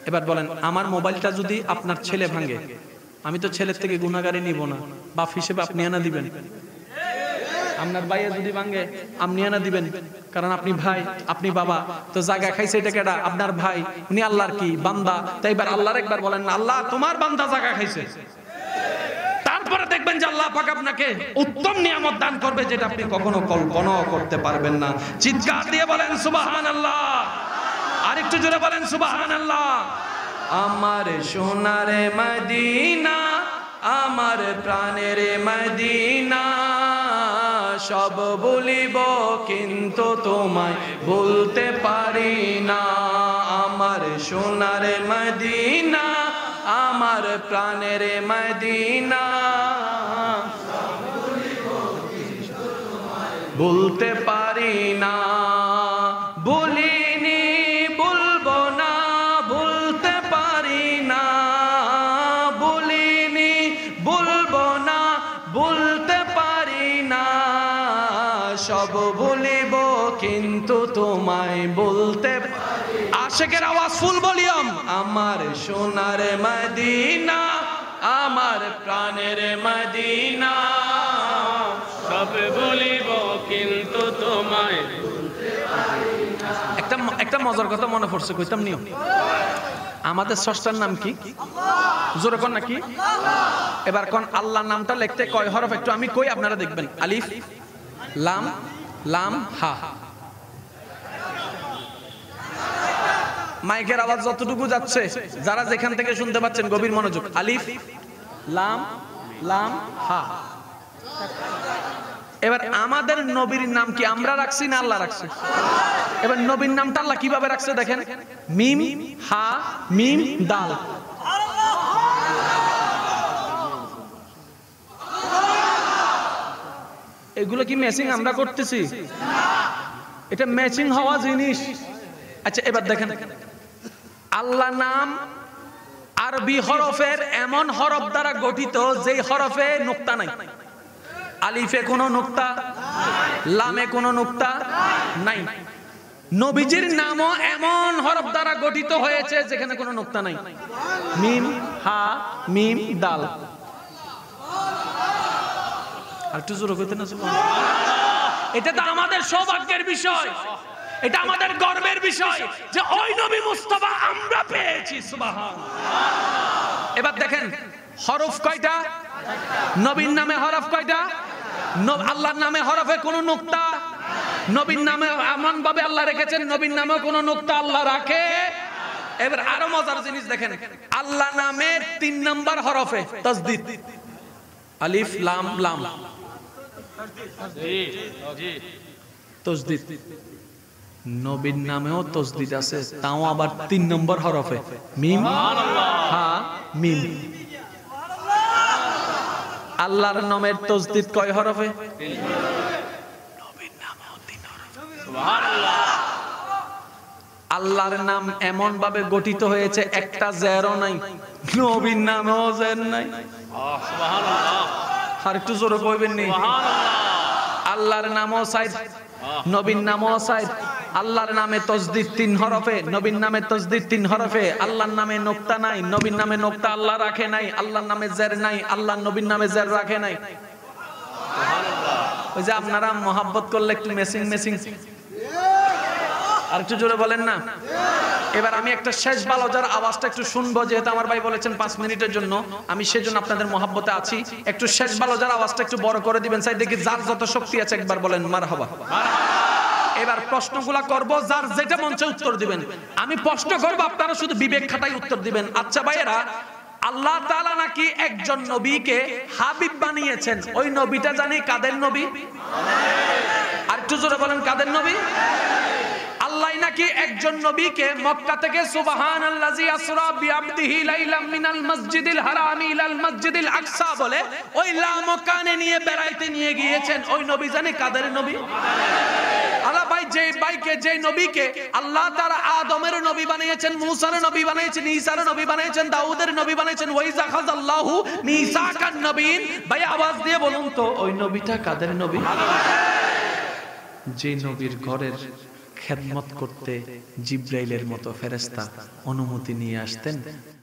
এবার বলেন, আমার মোবাইলটা যদি আপনার ছেলে ভাঙে, আমি তো ছেলের থেকে গুনাহগারি নিব না, বাপ হিসেবে আপনি আনা দিবেন। আপনার ভাইয়া যদি ভাঙে আপনি আনা দিবেন, কারণ আপনি ভাই, আপনি বাবা। তো জায়গা খাইছে এটা কেডা? আপনার ভাই। উনি আল্লাহর কি বান্দা। তাই এবার আল্লাহর একবার বলেন না, আল্লাহ তোমার বান্দা জায়গা খাইছে। তারপরে দেখবেন যে আল্লাহ পাক আপনাকে উত্তম নিয়ামত দান করবে, যেটা আপনি কখনো কল্পনাও করতে পারবেন না। চিৎকার দিয়ে বলেন সুবহানাল্লাহ। আরেকটু জোরে বলেন সুবহানাল্লাহ। আমার সোনার মদিনা, আমার প্রাণের মদিনা, সব বলিব কিন্তু তোমায় বলতে পারি না। আমার সোনার মদিনা, আমার প্রাণের মদিনা, বলতে পারি না। বলিনি বলবো না, বলতে পারি না। বলিনি বলবো না, বলতে পারি না। সব বলিব কিন্তু তোমায় বলতে পারি। আশিকের আওয়াজ ফুল ভলিউম। আমার সোনার মদিনা, আমার প্রাণের মদিনা, সব বলিব কিন্তু তোমায় বলতে পারি না। একটা মজার কথা মনে পড়ছে, কইতাম নিও। আমাদের স্রষ্টার নাম কি? জোরে কোন নাকি? এবার কোন আল্লাহ নামটা লিখতে কয় হরফ একটু আমি কই, আপনারা দেখবেন। আলিফ লাম, লাম হা। মাইকের আওয়াজ যতটুকু যাচ্ছে, যারা যেখান থেকে শুনতে পাচ্ছেন গভীর মনোযোগ। আলিফ লাম, লাম হা। এবার আমাদের নবীর নাম কি আমরা রাখছি না আল্লাহ রাখছে? এবার নবীর নামটা আল্লাহ কিভাবে রাখছে দেখেন। মিম হা মিম দাল। এগুলো কি ম্যাচিং আমরা করতেছি? এটা ম্যাচিং হওয়া জিনিস। আচ্ছা এবার দেখেন, আল্লাহ নাম আরবি হরফের এমন হরফ দ্বারা গঠিত যেই হরফে নুকতা নাই। আলিফে কোনো নুকতা, লামে কোনো নুকতা নাই। নবীজির নামও এমন হরফ দ্বারা গঠিত হয়েছে যেখানে কোনো নুকতা নাই। মিম হা মিম দাল। আর একটু জোরে কইতে না? এটা তো আমাদের সৌভাগ্যের বিষয়, এটা আমাদের গর্বের বিষয় যে ওই নবী মুস্তাফা আমরা পেয়েছি। সুবহানাল্লাহ। এবার দেখেন হরফ কয়টা? নবীর নামে হরফ কয়টা? আল্লাহর নামে হরফে কোনো নুকতা, নবীর নামে এমন ভাবে আল্লাহ রেখেছেন, নবীর নামে কোনো নুকতা আল্লাহ রাখে। এবার আরো মজার জিনিস দেখেন, আল্লাহ নামের 3 নাম্বার হরফে তাসদীদ। আলিফ লাম লাম তাসদীদ। নবীর নামেও তাসদীদ আছে, তাও আবার 3 নম্বর হরফে। মিম হা মিম। আল্লাহর নামের তাসদীদ কয় হরফে? 3। নবীর নামেও 3 হরফে। সুবহানাল্লাহ। আল্লাহর নাম এমন ভাবে গঠিত হয়েছে একটা জেরও নাই, নবীর নামেও জের নাই। সুবহানাল্লাহ। আর একটু জোরে কইবেন নি? সুবহানাল্লাহ। আল্লাহর নামও সাইদ, নবীর নামও সাইদ। আল্লাহর নামে তাসদীদ 3 হরফে, নবীর নামে তাসদীদ 3 হরফে। আল্লাহর নামে নুকতা নাই, নবীর নামে নুকতা আল্লাহ রাখে নাই। আল্লাহর নামে জের নাই, আল্লাহ নবীর নামে জের রাখে নাই। সুবহানাল্লাহ। ওই যে আপনারা মহব্বত করলে একটু মেসিং মেসিং, আর একটু জোরে বলেন না। এবার আমি একটা শেষ বালজার আওয়াজটা একটু শুনবো, যেহেতু আমার ভাই বলেছেন 5 মিনিটের জন্য, আমি সেজন্য আপনাদের মহব্বতে আছি। একটু শেষ বালজার আওয়াজটা একটু বড় করে দিবেন। চাই দেখি যার যত শক্তি আছে একবার বলেন মারহাবা। এবার প্রশ্নগুলা করব, যার যেটা মঞ্চে উত্তর দিবেন। আমি প্রশ্ন করব, আপনারা শুধু বিবেক খাটাই উত্তর দিবেন। আচ্ছা ভাইয়েরা, আল্লাহ তাআলা নাকি একজন নবীকে হাবিব বানিয়েছেন, ওই নবীটা জানি কাদের নবী? আর একটু জোরে বলেন কাদের নবী? আল্লাহ নাকি একজন নবীকে মক্কা থেকে সুবহানাল্লাযী আসরা বিআবদিহি লাইলাম মিনাল মসজিদিল হারামি ইলাল মসজিদিল আকসা বলে ওই লামকানে নিয়ে বেড়াইতে নিয়ে গিয়েছেন, ওই নবী জানি কাদের নবী? আল্লাহ ভাই, যে ভাইকে, যে নবীকে আল্লাহ তাআলা আদমের নবী বানিয়েছেন, মূসার নবী বানিয়েছেন, ঈসার নবী বানিয়েছেন, দাউদের নবী বানিয়েছেন, ওয়াইজা খাযাল্লাহু মিসাকান নবীন। ভাই আওয়াজ দিয়ে বলুন তো ওই নবীটা কাদের নবী? যে নবীর ঘরের খেদমত করতে জিব্রাইলের মতো ফেরেশতা অনুমতি নিয়ে আসতেন।